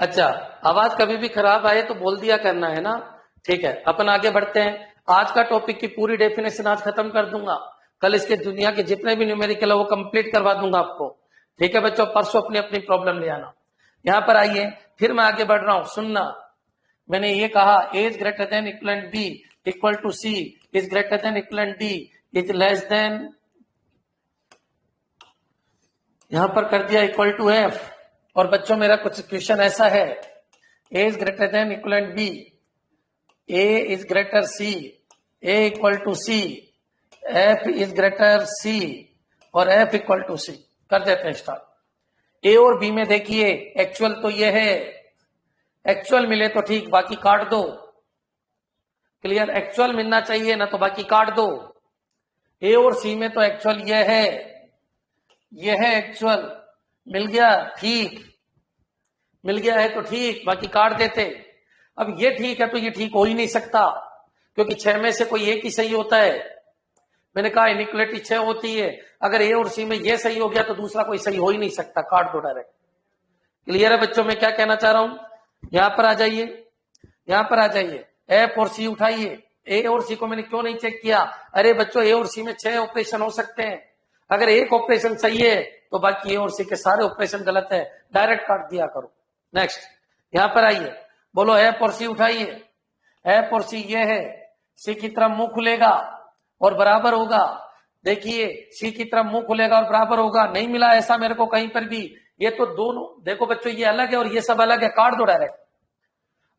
अच्छा, आवाज कभी भी खराब आए तो बोल दिया करना है ना। ठीक है, अपन आगे बढ़ते हैं। आज का टॉपिक की पूरी डेफिनेशन आज खत्म कर दूंगा। कल इसके दुनिया के जितने भी न्यूमेरिकल है वो कंप्लीट करवा दूंगा आपको। ठीक है बच्चों, परसों अपनी अपनी प्रॉब्लम ले आना। यहां पर आइए, फिर मैं आगे बढ़ रहा हूं, सुनना। मैंने ये कहा as greater than equivalent B equal to C is greater than equivalent D is less than, यहां पर कर दिया इक्वल टू एफ। और बच्चों मेरा कुछ क्वेश्चन ऐसा है, A is greater than equivalent B, A is greater C A equal to C, F is greater C और एफ इक्वल टू सी। कर देते हैं स्टार्ट। ए और बी में देखिए एक्चुअल तो ये है, एक्चुअल मिले तो ठीक, बाकी काट दो। क्लियर, एक्चुअल मिलना चाहिए ना, तो बाकी काट दो। ए और सी में तो एक्चुअल ये है, ये है एक्चुअल, मिल गया ठीक, मिल गया है तो ठीक, बाकी काट देते। अब ये ठीक है तो ये ठीक हो ही नहीं सकता, क्योंकि 6 में से कोई एक ही सही होता है। मैंने कहा इनइक्वालिटी 6 होती है, अगर ए और सी में ये सही हो गया तो दूसरा कोई सही हो ही नहीं सकता, काट दो डायरेक्ट। क्लियर है बच्चों, मैं क्या कहना चाह रहा हूं? यहां पर आ जाइए, यहां पर आ जाइए, एफ और सी उठाइए। ए और सी को मैंने क्यों नहीं चेक किया? अरे बच्चों, ए और सी में 6 ऑपरेशन हो सकते हैं, अगर एक ऑपरेशन सही है तो बाकी ए और सी के सारे ऑपरेशन गलत है, डायरेक्ट काट दिया करो। नेक्स्ट, यहां पर आइए, बोलो एफ और सी उठाइए। एफ और सी ये है, सी की तरफ मुंह खुलेगा और बराबर होगा। देखिए सी की तरफ मुंह खुलेगा और बराबर होगा, नहीं मिला ऐसा मेरे को कहीं पर भी। ये तो दोनों देखो बच्चों, ये अलग है और ये सब अलग है, काट दो डायरेक्ट।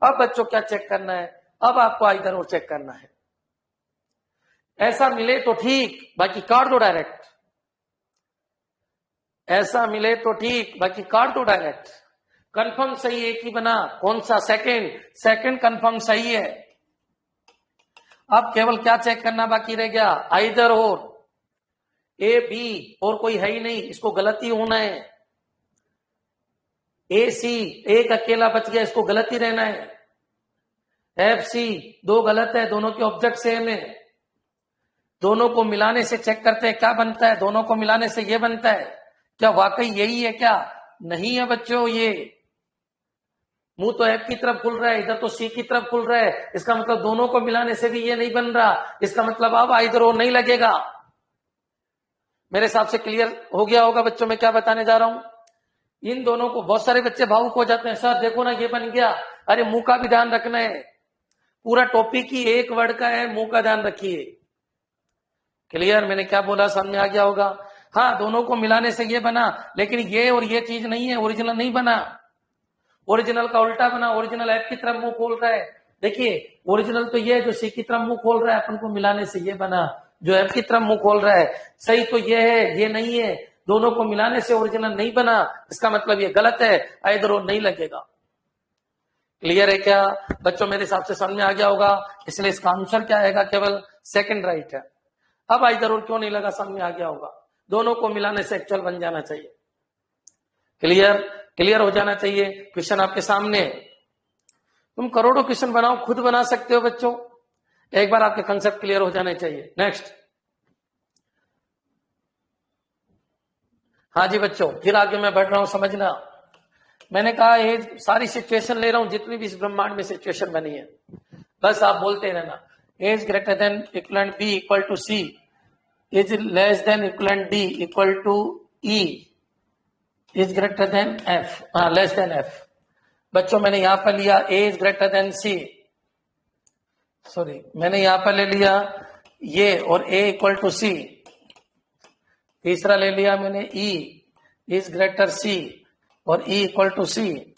अब बच्चों क्या चेक करना है? अब आपको इधर और चेक करना है, ऐसा मिले तो ठीक, बाकी काट दो डायरेक्ट। ऐसा मिले तो ठीक, बाकी काट दो डायरेक्ट। कंफर्म सही एक ही बना, कौन सा? सेकंड, सेकंड कंफर्म सही है। अब केवल क्या चेक करना बाकी रह गया? आइदर और, ए बी और कोई है ही नहीं, इसको गलत ही होना है। ए सी एक अकेला बच गया, इसको गलत ही रहना है। एफ सी दो गलत है, दोनों के ऑब्जेक्ट सेम है। दोनों को मिलाने से चेक करते हैं क्या बनता है, दोनों को मिलाने से ये बनता है। क्या वाकई यही है क्या? नहीं है बच्चों, ये मुंह तो एफ की तरफ खुल रहा है, इधर तो सी की तरफ खुल रहा है, इसका मतलब दोनों को मिलाने से भी ये नहीं बन रहा, इसका मतलब अब इधर और नहीं लगेगा। मेरे हिसाब से क्लियर हो गया होगा बच्चों, मैं क्या बताने जा रहा हूं। इन दोनों को, बहुत सारे बच्चे भावुक हो जाते हैं, सर देखो ना ये बन गया। अरे मुंह का भी ध्यान रखना है, पूरा टॉपिक ही एक वर्ड का है, मुंह का ध्यान रखिए। क्लियर, मैंने क्या बोला समझ में आ गया होगा। हाँ, दोनों को मिलाने से ये बना, लेकिन ये और ये चीज नहीं है, ओरिजिनल नहीं बना, ओरिजिनल का उल्टा बना। ओरिजिनल एफ की तरफ मुंह खोल रहा है, देखिए ओरिजिनल तो ये है जो सी की तरफ मुंह खोल रहा है, अपन को मिलाने से ये बना जो एफ की तरफ मुंह खोल रहा है। सही तो ये है, ये नहीं है, दोनों को मिलाने से ओरिजिनल नहीं बना, इसका मतलब ये गलत है, इधर और नहीं लगेगा। क्लियर है क्या बच्चों? मेरे हिसाब से समझ में आ गया होगा, इसलिए इसका आंसर क्या आएगा? केवल सेकंड राइट है। अब इधर और क्यों नहीं लगा, समझ में आ गया होगा। दोनों को मिलाने से एक्चुअल बन जाना चाहिए। क्लियर, क्लियर हो जाना चाहिए। क्वेश्चन आपके सामने, तुम करोड़ों क्वेश्चन बनाओ, खुद बना सकते हो बच्चों, एक बार आपके कंसेप्ट क्लियर हो जाने चाहिए। नेक्स्ट, हाँ जी बच्चों, फिर आगे मैं बढ़ रहा हूं, समझना। मैंने कहा ये सारी सिचुएशन ले रहा हूं, जितनी भी इस ब्रह्मांड में सिचुएशन बनी है, बस आप बोलते रहना। A's greater than equivalent B equal to C, is less than equivalent D equal to E, is greater than F, less than F. बच्चों मैंने यहां पर लिया A is greater than C, sorry मैंने यहां पर ले लिया ये और ए इक्वल टू सी। तीसरा ले लिया मैंने ई इज ग्रेटर सी और ई इक्वल टू सी।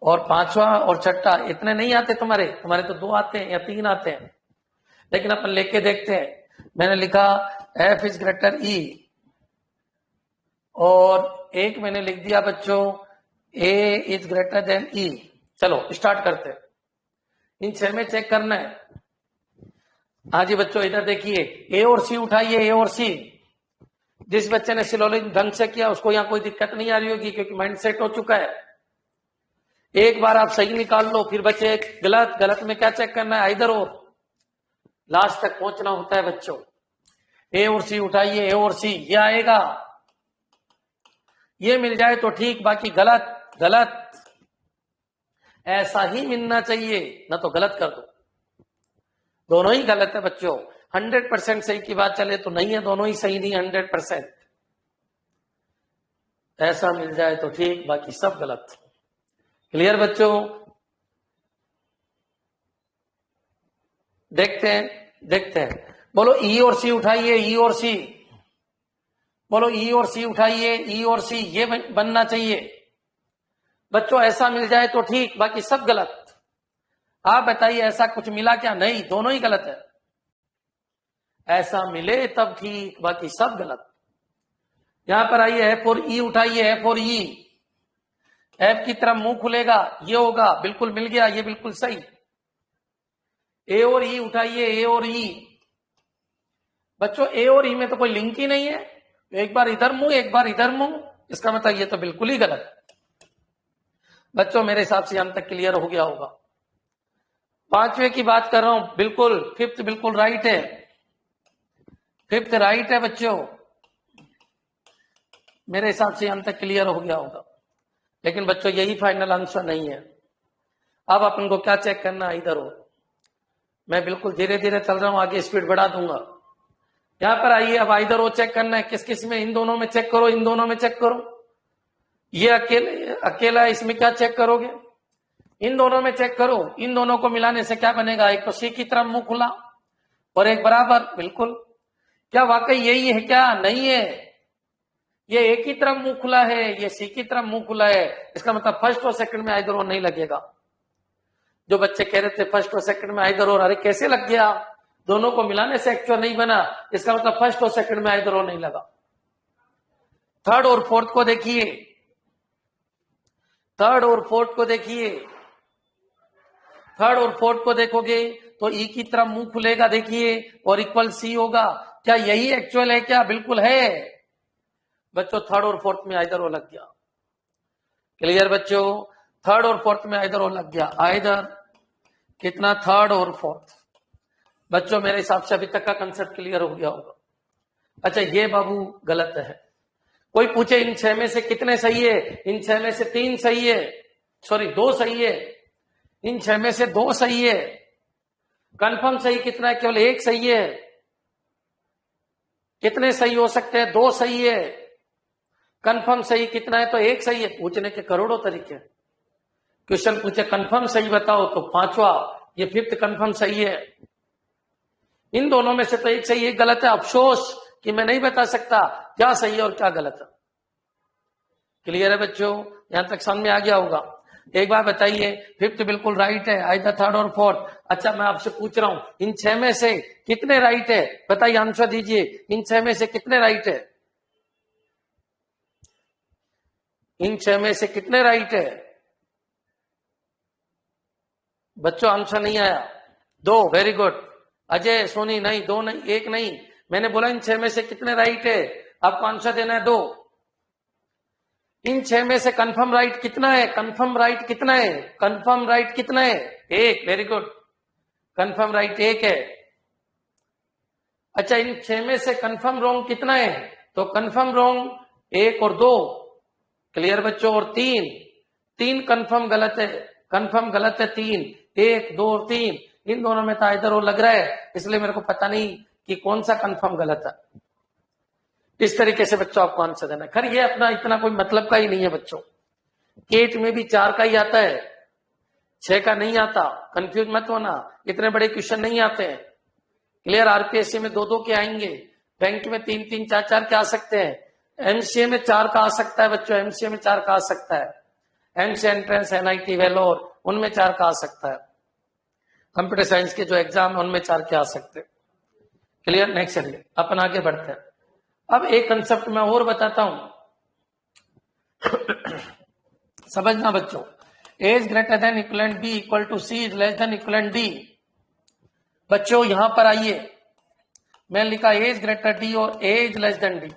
और पांचवा और छठा इतने नहीं आते तुम्हारे, तुम्हारे तो 2 आते हैं या 3 आते हैं, लेकिन अपन लेके देखते हैं। मैंने लिखा एफ इज ग्रेटर ई, और एक मैंने लिख दिया बच्चों ए इज ग्रेटर देन ई। चलो स्टार्ट करते हैं, इन 6 में चेक करना है। हाँ जी बच्चों, इधर देखिए, ए और सी उठाइए, ए और सी। जिस बच्चे ने सिलोजिज्म ढंग से किया उसको यहाँ कोई दिक्कत नहीं आ रही होगी, क्योंकि माइंड सेट हो चुका है। एक बार आप सही निकाल लो, फिर बच्चे गलत, गलत में क्या चेक करना है? इधर और, लास्ट तक पहुंचना होता है बच्चों। ए और सी उठाइए, ए और सी, ये आएगा, ये मिल जाए तो ठीक, बाकी गलत, गलत ऐसा ही मिलना चाहिए, ना तो गलत कर दो। दोनों ही गलत है बच्चों, 100% सही की बात चले तो नहीं है, दोनों ही सही नहीं, 100%। ऐसा मिल जाए तो ठीक, बाकी सब गलत। क्लियर बच्चों? देखते हैं, देखते हैं। बोलो ई और सी उठाइए, ई और सी, बोलो ई और सी उठाइए, ई और सी, ये बनना चाहिए बच्चों। ऐसा मिल जाए तो ठीक, बाकी सब गलत। आप बताइए ऐसा कुछ मिला क्या? नहीं, दोनों ही गलत है। ऐसा मिले तब ठीक, बाकी सब गलत। यहां पर आइए, एफ और ई उठाइए, एफ और ई। एफ की तरफ मुंह खुलेगा, ये होगा, बिल्कुल मिल गया, ये बिल्कुल सही। ए और ई उठाइए, ए और ई। बच्चों ए और ई में तो कोई लिंक ही नहीं है, एक बार इधर मुंह एक बार इधर मुंह, इसका मतलब ये तो बिल्कुल ही गलत। बच्चों मेरे हिसाब से यहां तक क्लियर हो गया होगा। पांचवे की बात कर रहा हूं, बिल्कुल फिफ्थ बिल्कुल राइट है, फिफ्थ राइट है बच्चों, मेरे हिसाब से यहां तक क्लियर हो गया होगा। लेकिन बच्चों यही फाइनल आंसर नहीं है। अब अपन को क्या चेक करना है, इधर हो, मैं बिल्कुल धीरे धीरे चल रहा हूं, आगे स्पीड बढ़ा दूंगा। यहां पर आइए, अब इधर हो चेक करना है, किस किस में, इन दोनों में चेक करो, इन दोनों में चेक करो। ये अकेला इसमें क्या चेक करोगे? इन दोनों में चेक करो, इन दोनों को मिलाने से क्या बनेगा? एक तो सी की तरफ मुंह खुला और एक बराबर, बिल्कुल। क्या वाकई यही है क्या? नहीं है, ये एक ही तरफ मुंह खुला है, ये सी की तरफ मुंह खुला है। इसका मतलब फर्स्ट और सेकंड में आइदर और नहीं लगेगा। जो बच्चे कह रहे थे फर्स्ट और सेकंड में आइदर और, अरे कैसे लग गया, दोनों को मिलाने से एक्चुअल नहीं बना, इसका मतलब फर्स्ट और सेकंड में आइदर और नहीं लगा। थर्ड और फोर्थ को देखिए, थर्ड और फोर्थ को देखिए, थर्ड और फोर्थ को देखोगे तो ई की तरफ मुंह खुलेगा, देखिए, और इक्वल सी होगा। क्या यही एक्चुअल है क्या? बिल्कुल है बच्चों, थर्ड और फोर्थ में आइदर और लग गया। क्लियर बच्चों, थर्ड और फोर्थ में आइदर और लग गया। आइदर कितना? थर्ड और फोर्थ। बच्चों मेरे हिसाब से अभी तक का कंसेप्ट क्लियर हो गया होगा। अच्छा ये बाबू गलत है। कोई पूछे इन 6 में से कितने सही है? इन 6 में से 3 सही है, सॉरी 2 सही है, इन 6 में से 2 सही है। कंफर्म सही कितना है? केवल 1 सही है। कितने सही हो सकते हैं? 2 सही है। कंफर्म सही कितना है? तो 1 सही है। पूछने के करोड़ों तरीके। क्वेश्चन पूछे कंफर्म सही बताओ तो 5वां, ये 5th कंफर्म सही है। इन दोनों में से तो 1 सही, 1 गलत है। अफसोस कि मैं नहीं बता सकता क्या सही है और क्या गलत है। क्लियर है बच्चों, यहां तक समझ में आ गया होगा। एक बार बताइए, 5th बिल्कुल राइट है, आइदर थर्ड और फोर्थ। अच्छा मैं आपसे पूछ रहा हूं, इन 6 में से कितने राइट है? बताइए, आंसर दीजिए, इन 6 में से कितने राइट है? इन 6 में से कितने राइट है बच्चों? आंसर नहीं आया। 2, वेरी गुड। अजय सोनी, नहीं 2 नहीं, 1 नहीं, मैंने बोला इन 6 में से कितने राइट है, आपको आंसर देना है 2। इन 6 में से कंफर्म राइट कितना है? कंफर्म राइट कितना है? कंफर्म राइट कितना है? 1, वेरी गुड, कंफर्म राइट 1 है। अच्छा इन 6 में से कंफर्म रॉन्ग कितना है? तो कंफर्म रॉन्ग 1 और 2। क्लियर बच्चों, और 3 कंफर्म गलत है, कंफर्म गलत है 3, 1, 2 और 3। इन दोनों में तो इधर वो लग रहा है, इसलिए मेरे को पता नहीं कि कौन सा कंफर्म गलत है। इस तरीके से बच्चों आपको आंसर देना है। खैर ये अपना इतना कोई मतलब का ही नहीं है बच्चों, केट में भी 4 का ही आता है, 6 का नहीं आता। कंफ्यूज मत होना, इतने बड़े क्वेश्चन नहीं आते हैं। क्लियर, आरपीएससी में 2-2 के आएंगे, बैंक में 3-3, 4-4 के आ सकते हैं, एमसीए में 4 का आ सकता है बच्चों, एमसीए में 4 का आ सकता है, एमसीए एंट्रेंस, एनआईटी, वेलोर, उनमें 4 का आ सकता है। कंप्यूटर साइंस के जो एग्जाम है उनमें 4 के आ सकते हैं। क्लियर, नेक्स्ट चलिए अपन आगे बढ़ते हैं। अब एक कंसेप्ट मैं और बताता हूं, समझना बच्चों। A is greater than equivalent B equal to C is less than equivalent D. बच्चों यहां पर आइए, मैं लिखा ए इज ग्रेटर डी और A is less than D.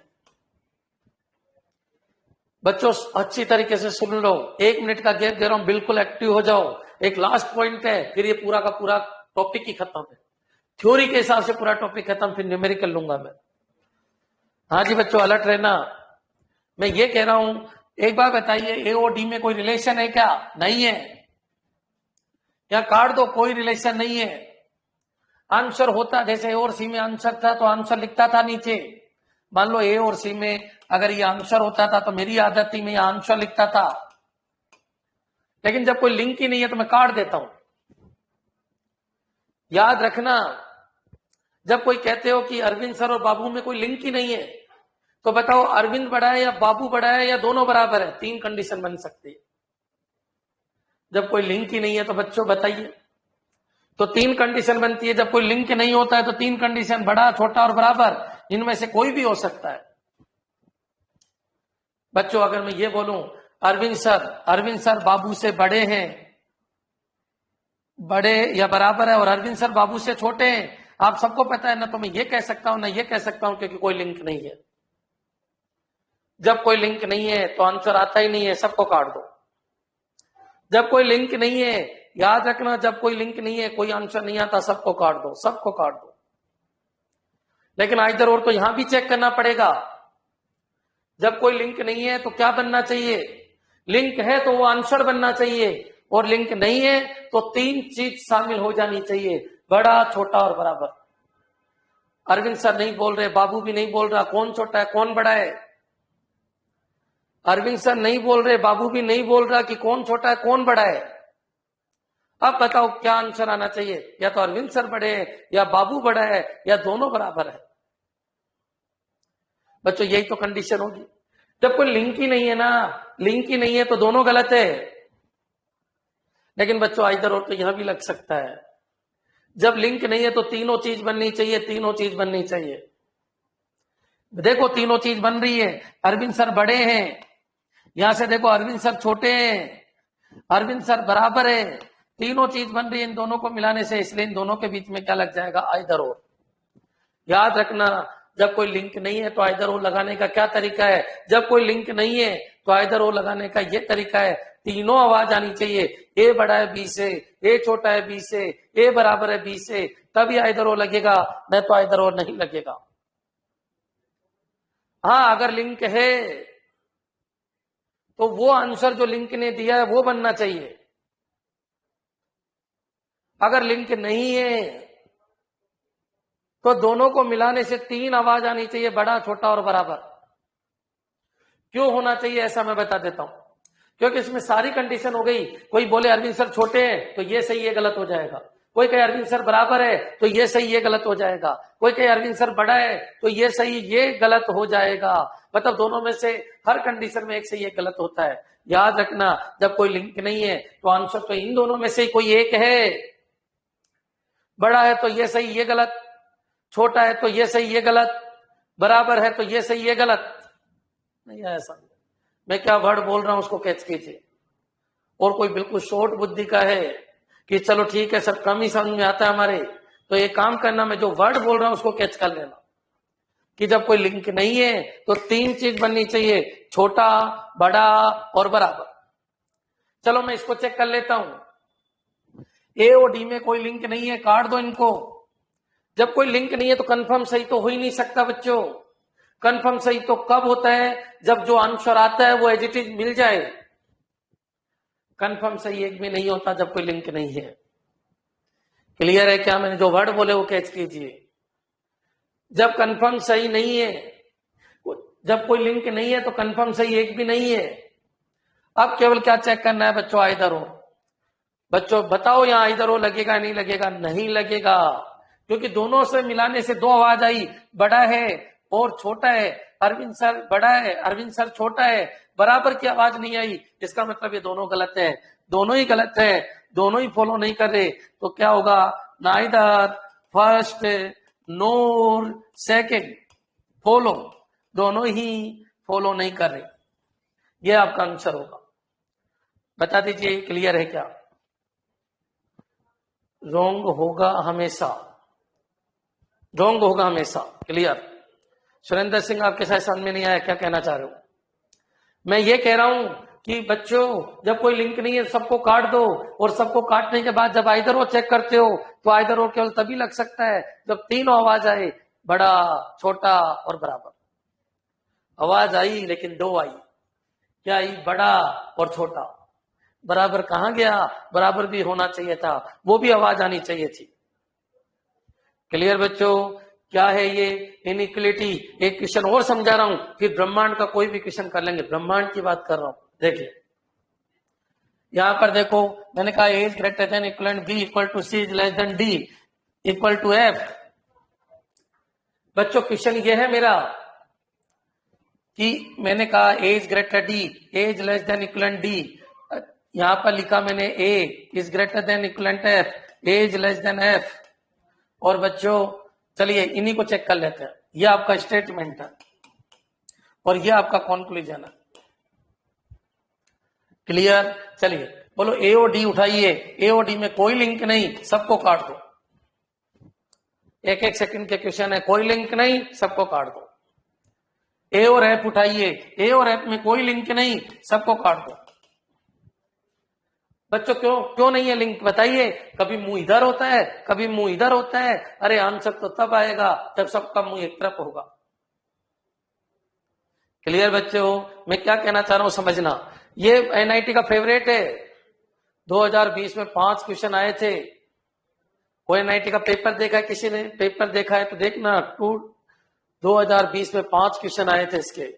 बच्चों अच्छी तरीके से सुन लो, 1 मिनट का गैप दे रहा हूं, बिल्कुल एक्टिव हो जाओ। एक लास्ट पॉइंट है, फिर ये पूरा का पूरा टॉपिक ही खत्म है। थ्योरी के हिसाब से पूरा टॉपिक खत्म, फिर न्यूमेरिकल लूंगा मैं। हाँ जी बच्चों, अलर्ट रहना। मैं ये कह रहा हूं, एक बार बताइए, ए और डी में कोई रिलेशन है क्या? नहीं है। या काट दो, कोई रिलेशन नहीं है। आंसर होता, जैसे ए और सी में आंसर था तो आंसर लिखता था नीचे। मान लो ए और सी में अगर ये आंसर होता था तो मेरी आदत थी मैं ये आंसर लिखता था, लेकिन जब कोई लिंक ही नहीं है तो मैं काट देता हूं। याद रखना, जब कोई कहते हो कि अरविंद सर और बाबू में कोई लिंक ही नहीं है, तो बताओ अरविंद बड़ा है या बाबू बड़ा है या दोनों बराबर है? 3 कंडीशन बन सकती है। जब कोई लिंक ही नहीं है तो बच्चों बताइए, तो तीन कंडीशन बनती है। जब कोई लिंक नहीं होता है तो तीन कंडीशन, बड़ा, छोटा और बराबर, इनमें से कोई भी हो सकता है। बच्चों अगर मैं ये बोलूं अरविंद सर बाबू से बड़े हैं, बड़े या बराबर है, और अरविंद सर बाबू से छोटे हैं, आप सबको पता है ना, तो मैं ये कह सकता हूं ना ये कह सकता हूं, क्योंकि कोई लिंक नहीं है। जब कोई लिंक नहीं है तो आंसर आता ही नहीं है, सबको काट दो। जब कोई लिंक नहीं है, याद रखना, जब कोई लिंक नहीं है कोई आंसर नहीं आता, सबको काट दो, सबको काट दो। लेकिन इधर और तो यहां भी चेक करना पड़ेगा। जब कोई लिंक नहीं है तो क्या बनना चाहिए? लिंक है तो वो आंसर बनना चाहिए, और लिंक नहीं है तो तीन चीज शामिल हो जानी चाहिए, बड़ा, छोटा और बराबर। अरविंद सर नहीं बोल रहे, बाबू भी नहीं बोल रहा, कौन छोटा है कौन बड़ा है? अरविंद सर नहीं बोल रहे, बाबू भी नहीं बोल रहा कि कौन छोटा है कौन बड़ा है। अब बताओ क्या आंसर आना चाहिए? या तो अरविंद सर बड़े हैं, या बाबू बड़ा है, या दोनों बराबर है। बच्चों यही तो कंडीशन होगी। जब कोई लिंक ही नहीं है ना, लिंक ही नहीं है तो दोनों गलत है। लेकिन बच्चों इधर और तो यहां भी लग सकता है। जब लिंक नहीं है तो तीनों चीज बननी चाहिए, तीनों चीज बननी चाहिए। देखो तीनों चीज बन रही है। अरविंद सर बड़े हैं, यहां से देखो अरविंद सर छोटे हैं, अरविंद सर बराबर है, तीनों चीज बन रही है इन दोनों को मिलाने से। इसलिए इन दोनों के बीच में क्या लग जाएगा? आइदर और। याद रखना, जब कोई लिंक नहीं है तो आइदर और लगाने का क्या तरीका है? जब कोई लिंक नहीं है तो आइदर और लगाने का ये तरीका है, तीनों आवाज आनी चाहिए। ए बड़ा है बी से, ए छोटा है बी से, ए बराबर है बी से, तभी आइदर और लगेगा, नहीं तो आइदर और नहीं लगेगा। हाँ, अगर लिंक है तो वो आंसर जो लिंक ने दिया है वो बनना चाहिए। अगर लिंक नहीं है तो दोनों को मिलाने से तीन आवाज आनी चाहिए, बड़ा, छोटा और बराबर। क्यों होना चाहिए ऐसा मैं बता देता हूं। क्योंकि इसमें सारी कंडीशन हो गई। कोई बोले अरविंद सर छोटे हैं तो ये सही ये गलत हो जाएगा, कोई कहे अरविंद सर बराबर है तो ये सही ये गलत हो जाएगा, कोई कहे अरविंद सर बड़ा है तो ये सही ये गलत हो जाएगा। मतलब दोनों में से हर कंडीशन में एक सही एक गलत होता है। याद रखना, जब कोई लिंक नहीं है तो आंसर तो इन दोनों में से ही कोई एक है। बड़ा है तो ये सही ये गलत, छोटा है तो ये सही ये गलत, बराबर है तो ये सही ये गलत। नहीं है ऐसा। मैं क्या वर्ड बोल रहा हूं उसको कैच कीजिए। और कोई बिल्कुल शॉर्ट बुद्धि का है कि चलो ठीक है सर कम ही समझ में आता है हमारे, तो एक काम करना, मैं जो वर्ड बोल रहा हूं उसको कैच कर लेना कि जब कोई लिंक नहीं है तो तीन चीज बननी चाहिए, छोटा, बड़ा और बराबर। चलो मैं इसको चेक कर लेता हूं। ए और डी में कोई लिंक नहीं है, काट दो इनको। जब कोई लिंक नहीं है तो कंफर्म सही तो हो ही नहीं सकता बच्चों। कंफर्म सही तो कब होता है? जब जो आंसर आता है वो एज इट इज मिल जाए। कंफर्म सही एक भी नहीं होता जब कोई लिंक नहीं है। क्लियर है क्या? मैंने जो वर्ड बोले वो कैच कीजिए। जब कंफर्म सही नहीं है, जब कोई लिंक नहीं है तो कंफर्म सही एक भी नहीं है। अब केवल क्या चेक करना है बच्चों? आइदर हो। बच्चों बताओ यहां आइदर हो लगेगा नहीं लगेगा? नहीं लगेगा, क्योंकि दोनों से मिलाने से दो आवाज आई, बड़ा है और छोटा है। अरविंद सर बड़ा है, अरविंद सर छोटा है, बराबर की आवाज नहीं आई। इसका मतलब ये दोनों गलत है, दोनों ही गलत है, दोनों ही फॉलो नहीं कर रहे। तो क्या होगा? नाइदर फर्स्ट नोर सेकंड फॉलो, दोनों ही फॉलो नहीं कर रहे। ये आपका आंसर होगा। बता दीजिए क्लियर है क्या? रॉन्ग होगा हमेशा, रॉन्ग होगा हमेशा। क्लियर? सुरेंद्र सिंह आपके साथ समझ में नहीं आया, क्या कहना चाह रहे हो? मैं ये कह रहा हूं कि बच्चों जब कोई लिंक नहीं है सबको काट दो, और सबको काटने के बाद जब आइदर वो चेक करते हो तो आइदर वो केवल तभी लग सकता है जब तीनों आवाज आए, बड़ा, छोटा और बराबर। आवाज आई लेकिन दो आई। क्या आई? बड़ा और छोटा। बराबर कहां गया? बराबर भी होना चाहिए था, वो भी आवाज आनी चाहिए थी। क्लियर बच्चों? क्या है ये इनइक्वलिटी? एक क्वेश्चन और समझा रहा हूं, फिर ब्रह्मांड का कोई भी क्वेश्चन कर लेंगे। ब्रह्मांड की बात कर रहा हूं। देखिए यहां पर देखो, मैंने कहा as greater than equal B equal to C is less than D equal to F. बच्चों क्वेश्चन ये है मेरा कि मैंने कहा as greater D, A's less than equal D, यहां पर लिखा मैंने A is greater than equal F, A's less than F. और बच्चों चलिए इन्हीं को चेक कर लेते हैं। ये आपका स्टेटमेंट है और ये आपका कॉन्क्लूजन है। क्लियर? चलिए बोलो ए और डी उठाइए। ए और डी में कोई लिंक नहीं, सबको काट दो। एक एक सेकंड के क्वेश्चन है, कोई लिंक नहीं, सबको काट दो। ए और एफ उठाइए। ए और एफ में कोई लिंक नहीं, सबको काट दो। बच्चों क्यों नहीं है लिंक बताइए? कभी मुंह इधर होता है, कभी मुंह इधर होता है। अरे आंसर तो तब आएगा जब सबका मुंह एक तरफ होगा। क्लियर बच्चों? मैं क्या कहना चाह रहा हूं समझना। ये एनआईटी का फेवरेट है। 2020 में 5 क्वेश्चन आए थे। कोई एनआईटी का पेपर देखा है? किसी ने पेपर देखा है तो देखना। 2020 में 5 क्वेश्चन आए थे इसके।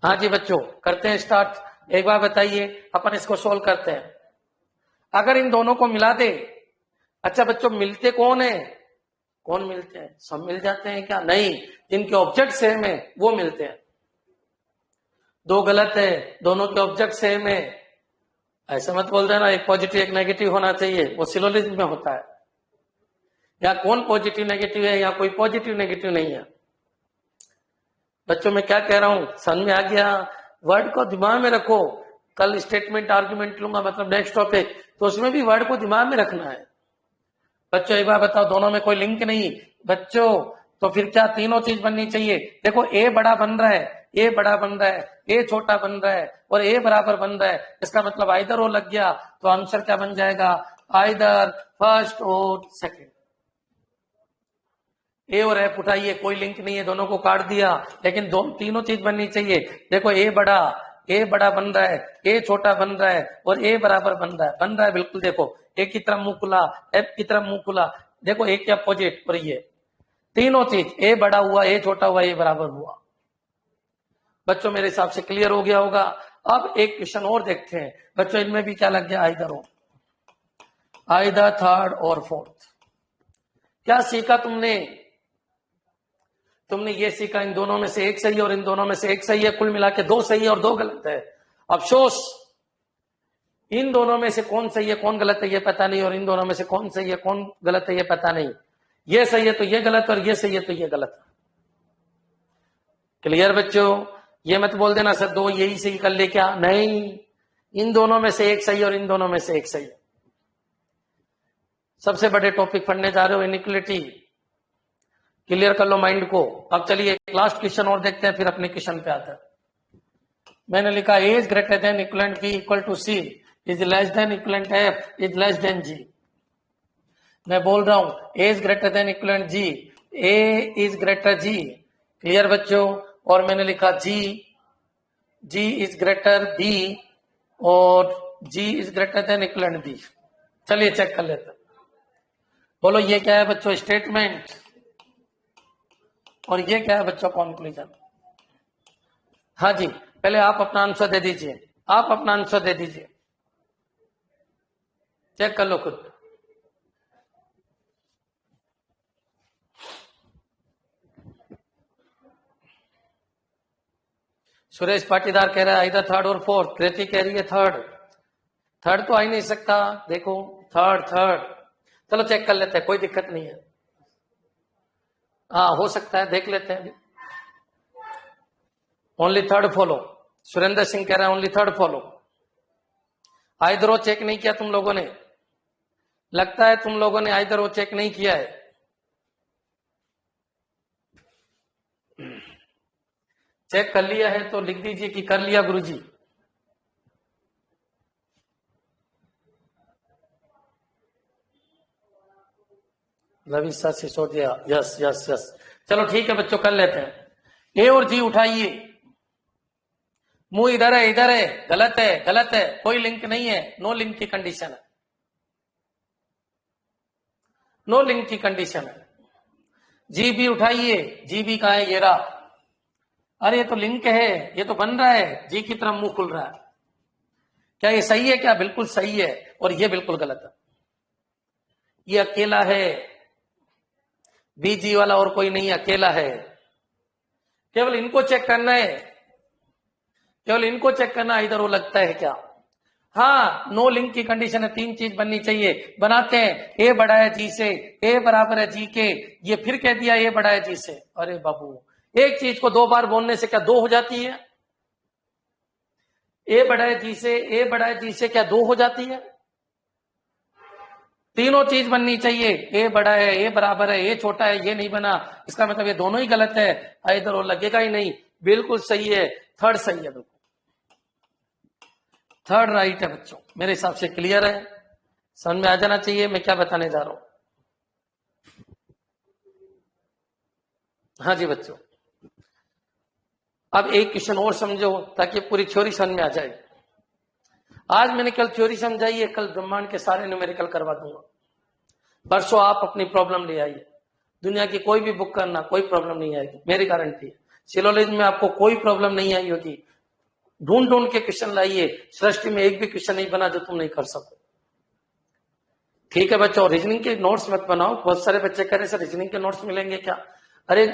हाँ जी बच्चों, करते हैं स्टार्ट। एक बार बताइए, अपन इसको सोल्व करते हैं। अगर इन दोनों को मिला दे। अच्छा बच्चों, मिलते कौन है? कौन मिलते हैं? सब मिल जाते हैं क्या? नहीं, जिनके ऑब्जेक्ट सेम है वो मिलते हैं। दो गलत है, दोनों के ऑब्जेक्ट सेम है। ऐसा मत बोल देना एक पॉजिटिव एक नेगेटिव होना चाहिए, वो सिलोजिज्म में होता है। या कौन पॉजिटिव नेगेटिव है, या कोई पॉजिटिव नेगेटिव नहीं है। बच्चों मैं क्या कह रहा हूं, समझ में आ गया? वर्ड को दिमाग में रखो। कल स्टेटमेंट आर्गुमेंट लूंगा, मतलब नेक्स्ट टॉपिक, तो उसमें भी वर्ड को दिमाग में रखना है। बच्चों एक बार बताओ, दोनों में कोई लिंक नहीं बच्चों, तो फिर क्या तीनों चीज बननी चाहिए? देखो ए बड़ा बन रहा है, ए बड़ा बन रहा है, ए छोटा बन रहा है और ए बराबर बन रहा है। इसका मतलब आइदर ओ लग गया, तो आंसर क्या बन जाएगा? आइदर फर्स्ट और सेकंड। ए और एफ उठाइए, कोई लिंक नहीं है, दोनों को काट दिया, लेकिन तीनों चीज बननी चाहिए। देखो ए बड़ा बन रहा है, ए छोटा बन रहा है और ए बराबर बन रहा है बिल्कुल। देखो ए की तरफ मुंह खुला, एफ की तरफ मुंह खुला। देखो ए के अपोजिट और ये तीनों चीज, ए बड़ा हुआ, ए छोटा हुआ, ए बराबर हुआ। बच्चों मेरे हिसाब से क्लियर हो गया होगा। अब एक क्वेश्चन और देखते हैं बच्चों, इनमें भी क्या लग गया? आइदर थर्ड और फोर्थ। क्या सीखा तुमने? तुमने ये सीखा इन दोनों में से एक सही और इन दोनों में से एक सही है, कुल मिला के 2 सही है और 2 गलत है। अफसोस, इन दोनों में से कौन सही है कौन गलत है ये पता नहीं, और इन दोनों में से कौन सही है कौन गलत है ये पता नहीं। ये सही है तो ये गलत, और ये सही है तो ये गलत। क्लियर बच्चों? ये मत बोल देना सर 2 यही सही कर ले क्या? नहीं, इन दोनों में से एक सही और इन दोनों में से एक सही है। सबसे बड़े टॉपिक पढ़ने जा रहे हो, इनइक्वालिटी। क्लियर कर लो माइंड को। अब चलिए एक लास्ट क्वेश्चन और देखते हैं, फिर अपने क्वेश्चन पे आते हैं। मैंने लिखा A's greater than equivalent B equal to C is less than equivalent F is less than G. मैं बोल रहा हूं A's greater than equivalent G, A is greater G. Clear बच्चों? और मैंने लिखा जी इज ग्रेटर बी और G is greater than equivalent B. चलिए चेक कर लेते हैं। बोलो ये क्या है बच्चों? स्टेटमेंट। और ये क्या है बच्चों? कॉन्क्लूजन। हाँ जी, पहले आप अपना आंसर दे दीजिए, आप अपना आंसर दे दीजिए, चेक कर लो खुद। सुरेश पाटीदार कह रहा है इधर थर्ड और फोर्थ। कृति कह रही है थर्ड तो आ ही नहीं सकता। देखो थर्ड, चलो चेक कर लेते हैं, कोई दिक्कत नहीं है। हाँ हो सकता है, देख लेते हैं। Only third follow, Surendra Singh कह रहे हैं ओनली थर्ड फॉलो। आइदर वो चेक नहीं किया तुम लोगों ने, लगता है तुम लोगों ने आइदर वो चेक नहीं किया है। चेक कर लिया है तो लिख दीजिए कि कर लिया गुरुजी। Ravi sir Sisodia, yes. चलो ठीक है बच्चों, कर लेते हैं। ए और जी उठाइए। मुंह इधर है गलत है, कोई लिंक नहीं है, नो लिंक की कंडीशन है, नो लिंक की कंडीशन है। जी भी उठाइए, जी भी कहा है? ये रहा। अरे ये तो लिंक है, ये तो बन रहा है, जी की तरफ मुंह खुल रहा है। क्या ये सही है? क्या बिल्कुल सही है, और ये बिल्कुल गलत है। ये अकेला है, बीजी वाला और कोई नहीं, अकेला है। केवल इनको चेक करना है, केवल इनको चेक करना, इधर वो लगता है क्या? हाँ, नो लिंक की कंडीशन है, 3 चीज बननी चाहिए। बनाते हैं, ए बड़ा है जी से, ए बराबर है जी के। ये फिर कह दिया ए बड़ा है जी से। अरे बाबू, एक चीज को 2 बार बोलने से क्या 2 हो जाती है? ए बड़ा है जी से, ए बड़ा है जी से क्या 2 हो जाती है? तीनों चीज बननी चाहिए। ए बड़ा है, ए बराबर है, ए छोटा है, ये नहीं बना, इसका मतलब ये दोनों ही गलत है। इधर वो लगेगा ही नहीं। बिल्कुल सही है, थर्ड सही है, बिल्कुल थर्ड राइट है बच्चों। मेरे हिसाब से क्लियर है, समझ में आ जाना चाहिए मैं क्या बताने जा रहा हूं। हाँ जी बच्चों, अब एक क्वेश्चन और समझो ताकि पूरी थ्योरी समझ में आ जाए। आज मैंने कल थ्योरी समझाई है, कल ब्रह्मांड के सारे न्यूमेरिकल करवा दूंगा। परसों आप अपनी प्रॉब्लम ले आइए, दुनिया की कोई भी बुक करना, कोई प्रॉब्लम नहीं आएगी, मेरी गारंटी है। सिलोलॉजी में आपको कोई प्रॉब्लम नहीं आई होगी। ढूंढ ढूंढ के क्वेश्चन लाइए, सृष्टि में एक भी क्वेश्चन नहीं बना जो तुम नहीं कर सको। ठीक है बच्चों, रीजनिंग के नोट्स मत बनाओ। बहुत सारे बच्चे कह रहे सर रीजनिंग के नोट्स मिलेंगे क्या? अरे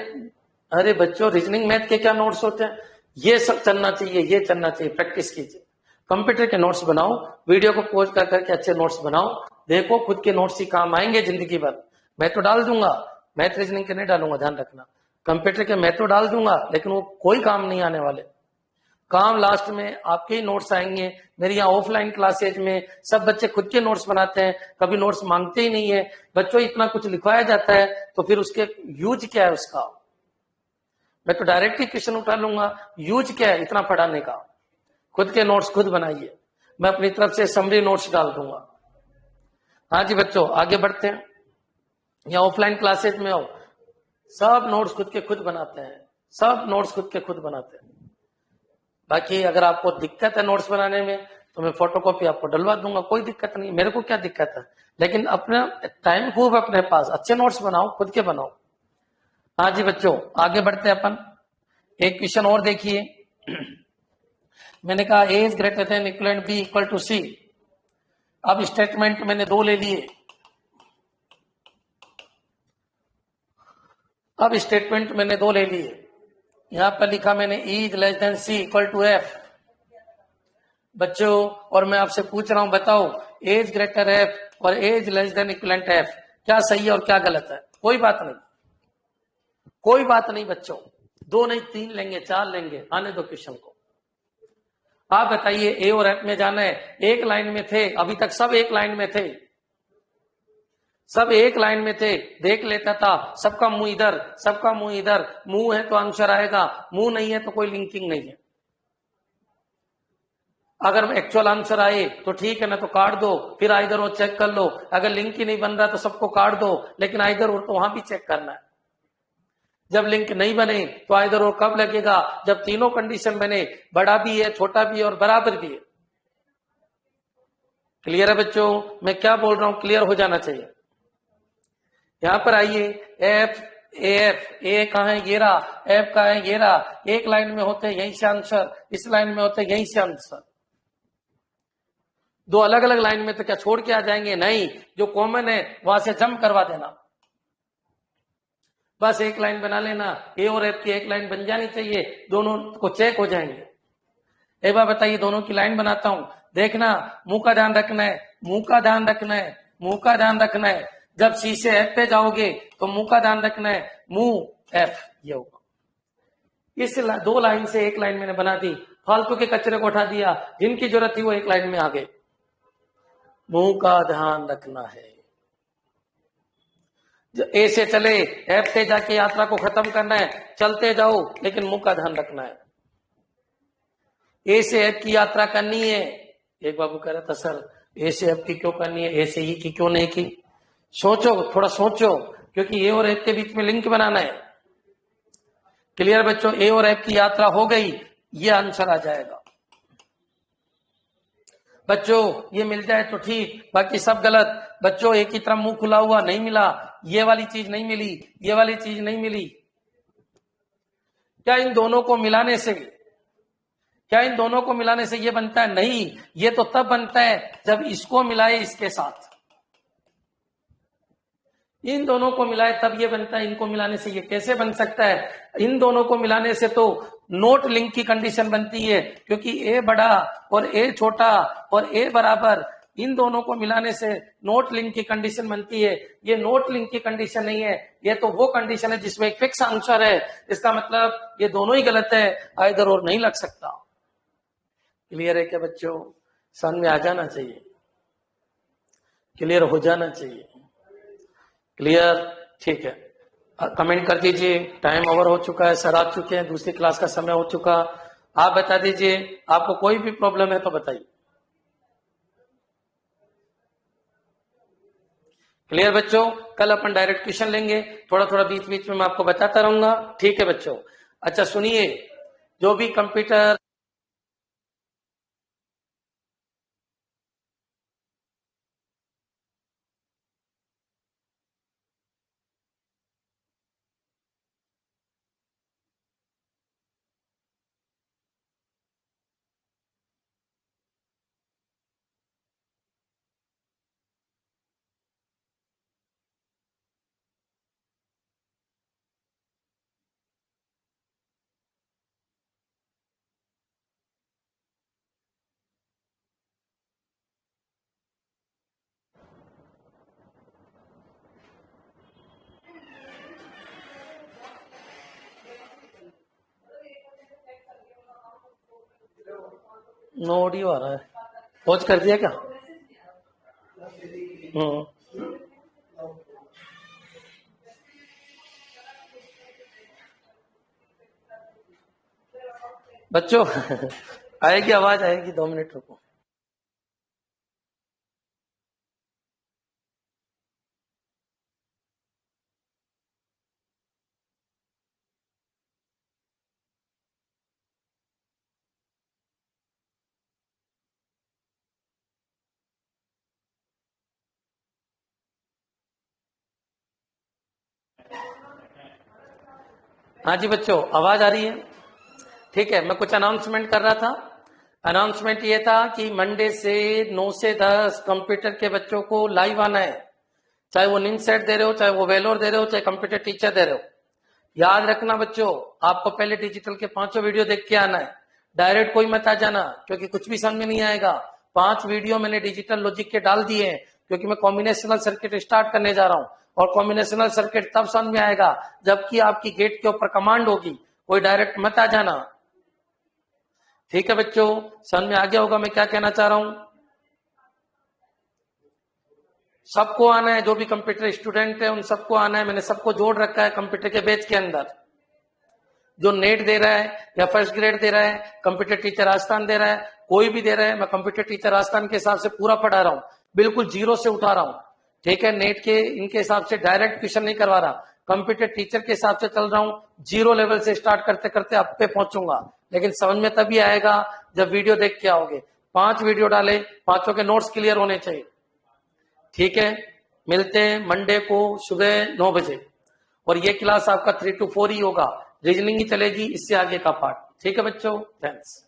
अरे बच्चों, रीजनिंग मैथ के क्या नोट्स होते हैं? ये सब चलना चाहिए, ये चलना चाहिए, प्रैक्टिस कीजिए। कंप्यूटर के नोट्स बनाओ, वीडियो को पॉज कर करके अच्छे नोट्स बनाओ, देखो खुद के नोट्स ही काम आएंगे जिंदगी भर। मैं तो डाल दूंगा, मैथ रीजनिंग के नहीं डालूंगा, ध्यान रखना। कंप्यूटर के मैं तो डाल दूंगा, लेकिन वो कोई काम नहीं आने वाले। काम लास्ट में आपके ही नोट्स आएंगे। मेरी यहाँ ऑफलाइन क्लासेज में सब बच्चे खुद के नोट्स बनाते हैं, कभी नोट्स मांगते ही नहीं है। बच्चों इतना कुछ लिखवाया जाता है तो फिर उसके यूज क्या है उसका? मैं तो डायरेक्ट ही क्वेश्चन उठा लूंगा, यूज क्या है इतना पढ़ाने का? खुद के नोट्स खुद बनाइए, मैं अपनी तरफ से समरी नोट्स डाल दूंगा। हाँ जी बच्चों, आगे बढ़ते हैं। या ऑफलाइन क्लासेज में आओ, सब नोट्स खुद के खुद बनाते हैं, सब नोट्स खुद के खुद बनाते हैं। बाकी अगर आपको दिक्कत है नोट्स बनाने में तो मैं फोटोकॉपी आपको डलवा दूंगा, कोई दिक्कत नहीं, मेरे को क्या दिक्कत है। लेकिन अपना टाइम खूब अपने पास, अच्छे नोट्स बनाओ, खुद के बनाओ। हाँ जी बच्चों, आगे बढ़ते हैं अपन। एक क्वेश्चन और देखिए। मैंने कहा A is greater than equal B equal to C. अब स्टेटमेंट मैंने 2 ले लिए। अब स्टेटमेंट मैंने 2 ले लिए। यहां पर लिखा मैंने E is less than C equal to F. बच्चों, और मैं आपसे पूछ रहा हूं, बताओ A इज ग्रेटर एफ और A is less than equivalent F, क्या सही है और क्या गलत है? कोई बात नहीं, कोई बात नहीं बच्चों। 2 नहीं 3 लेंगे, 4 लेंगे, आने दो क्वेश्चन को। आप बताइए, ए और एफ में जाना है, एक लाइन में थे, अभी तक सब एक लाइन में थे, सब एक लाइन में थे। देख लेता था, सबका मुंह इधर, सबका मुंह इधर। मुंह है तो आंसर आएगा, मुंह नहीं है तो कोई लिंकिंग नहीं है। अगर एक्चुअल आंसर आए तो ठीक है ना, तो काट दो, फिर आइदर वो चेक कर लो। अगर लिंक ही नहीं बन रहा तो सबको काट दो, लेकिन आइदर वो तो वहां भी चेक करना है। जब लिंक नहीं बने तो आइदर वो कब लगेगा? जब तीनों कंडीशन बने, बड़ा भी है, छोटा भी है और बराबर भी है। क्लियर है बच्चों, मैं क्या बोल रहा हूं? क्लियर हो जाना चाहिए। यहां पर आइए, एफ ए कहा है? ये रहा। एफ कहा है? ये रहा। एक लाइन में होते यहीं से आंसर, इस लाइन में होते यहीं से आंसर। 2 अलग अलग लाइन में तो क्या छोड़ के आ जाएंगे? नहीं, जो कॉमन है वहां से जंप करवा देना, बस एक लाइन बना लेना। ए और एफ की एक लाइन बन जानी चाहिए, दोनों को चेक हो जाएंगे। एक बार बताइए, दोनों की लाइन बनाता हूं, देखना। मुंह का ध्यान रखना है, मुंह का ध्यान रखना है, मुंह का ध्यान रखना है। जब सी से एफ पे जाओगे तो मुंह का ध्यान रखना है, मुंह एफ ये होगा। इस 2 लाइन से एक लाइन मैंने बना दी, फालतू के कचरे को उठा दिया, जिनकी जरूरत थी वो एक लाइन में आ गए। मुंह का ध्यान रखना है। ए से चले, एफ से जाके यात्रा को खत्म करना है, चलते जाओ, लेकिन मुंह का ध्यान रखना है। ए से एफ की यात्रा करनी है। एक बाबू कह रहा था सर ए से एफ की क्यों करनी है, ए से ई की क्यों नहीं की? सोचो, थोड़ा सोचो, क्योंकि ए और एफ के बीच में लिंक बनाना है। क्लियर बच्चों, ए और एफ की यात्रा हो गई, ये आंसर आ जाएगा। बच्चों ये मिल जाए तो ठीक, बाकी सब गलत। बच्चों एक ही तरफ मुंह खुला हुआ नहीं मिला, ये वाली चीज नहीं मिली, ये वाली चीज नहीं मिली। क्या इन दोनों को मिलाने से, क्या इन दोनों को मिलाने से ये बनता है? नहीं, ये तो तब बनता है जब इसको मिलाए इसके साथ। इन दोनों को मिलाए तब ये बनता है, इनको मिलाने से ये कैसे बन सकता है? इन दोनों को मिलाने से तो नोट लिंक की कंडीशन बनती है, क्योंकि ए बड़ा और ए छोटा और ए बराबर, इन दोनों को मिलाने से नोट लिंक की कंडीशन बनती है। ये नोट लिंक की कंडीशन नहीं है, ये तो वो कंडीशन है जिसमें एक फिक्स आंसर है। इसका मतलब ये दोनों ही गलत है, आइदर और नहीं लग सकता। क्लियर है क्या बच्चों? समझ में आ जाना चाहिए, क्लियर हो जाना चाहिए। क्लियर? ठीक है, कमेंट कर दीजिए। टाइम ओवर हो चुका है, सर आ चुके हैं, दूसरी क्लास का समय हो चुका। आप बता दीजिए, आपको कोई भी प्रॉब्लम है तो बताइए। क्लियर बच्चों? कल अपन डायरेक्ट क्वेश्चन लेंगे, थोड़ा थोड़ा बीच बीच में मैं आपको बताता रहूंगा। ठीक है बच्चों? अच्छा सुनिए, जो भी कंप्यूटर नो ऑडियो आ रहा है, पॉज कर दिया क्या? बच्चों आएगी आवाज, आएगी, 2 मिनट रुको। हाँ जी बच्चों, आवाज आ रही है? ठीक है, मैं कुछ अनाउंसमेंट कर रहा था। अनाउंसमेंट ये था कि मंडे से 9 से 10 कंप्यूटर के बच्चों को लाइव आना है, चाहे वो निम सेट दे रहे हो, चाहे वो वेलोर दे रहे हो, चाहे कंप्यूटर टीचर दे रहे हो। याद रखना बच्चों, आपको पहले डिजिटल के 5 वीडियो देख के आना है, डायरेक्ट कोई मत आ जाना, क्योंकि कुछ भी समझ में नहीं आएगा। 5 वीडियो मैंने डिजिटल लॉजिक के डाल दिए हैं, क्योंकि मैं कॉम्बिनेशनल सर्किट स्टार्ट करने जा रहा हूं, और कॉम्बिनेशनल सर्किट तब समझ में आएगा जबकि आपकी गेट के ऊपर कमांड होगी, कोई डायरेक्ट मत आ जाना। ठीक है बच्चों, समझ में आ गया होगा मैं क्या कहना चाह रहा हूं? सबको आना है, जो भी कंप्यूटर स्टूडेंट है उन सबको आना है। मैंने सबको जोड़ रखा है कंप्यूटर के बैच के अंदर। जो नेट दे रहा है या फर्स्ट ग्रेड दे रहा है, कंप्यूटर टीचर राजस्थान दे रहा है, कोई भी दे रहा है, मैं कंप्यूटर टीचर राजस्थान के हिसाब से पूरा पढ़ा रहा हूं, बिल्कुल जीरो से उठा रहा हूं। ठीक है, नेट के इनके हिसाब से डायरेक्ट क्वेश्चन नहीं करवा रहा, कंप्यूटर टीचर के हिसाब से चल रहा हूं। जीरो लेवल से स्टार्ट करते करते अब पे पहुंचूंगा, लेकिन समझ में तभी आएगा जब वीडियो देख के आओगे। 5 वीडियो डाले, 5 के नोट्स क्लियर होने चाहिए। ठीक है, मिलते हैं मंडे को सुबह 9 बजे, और ये क्लास आपका 3 to 4 ही होगा, रीजनिंग ही चलेगी, इससे आगे का पार्ट। ठीक है बच्चों, थैंक्स।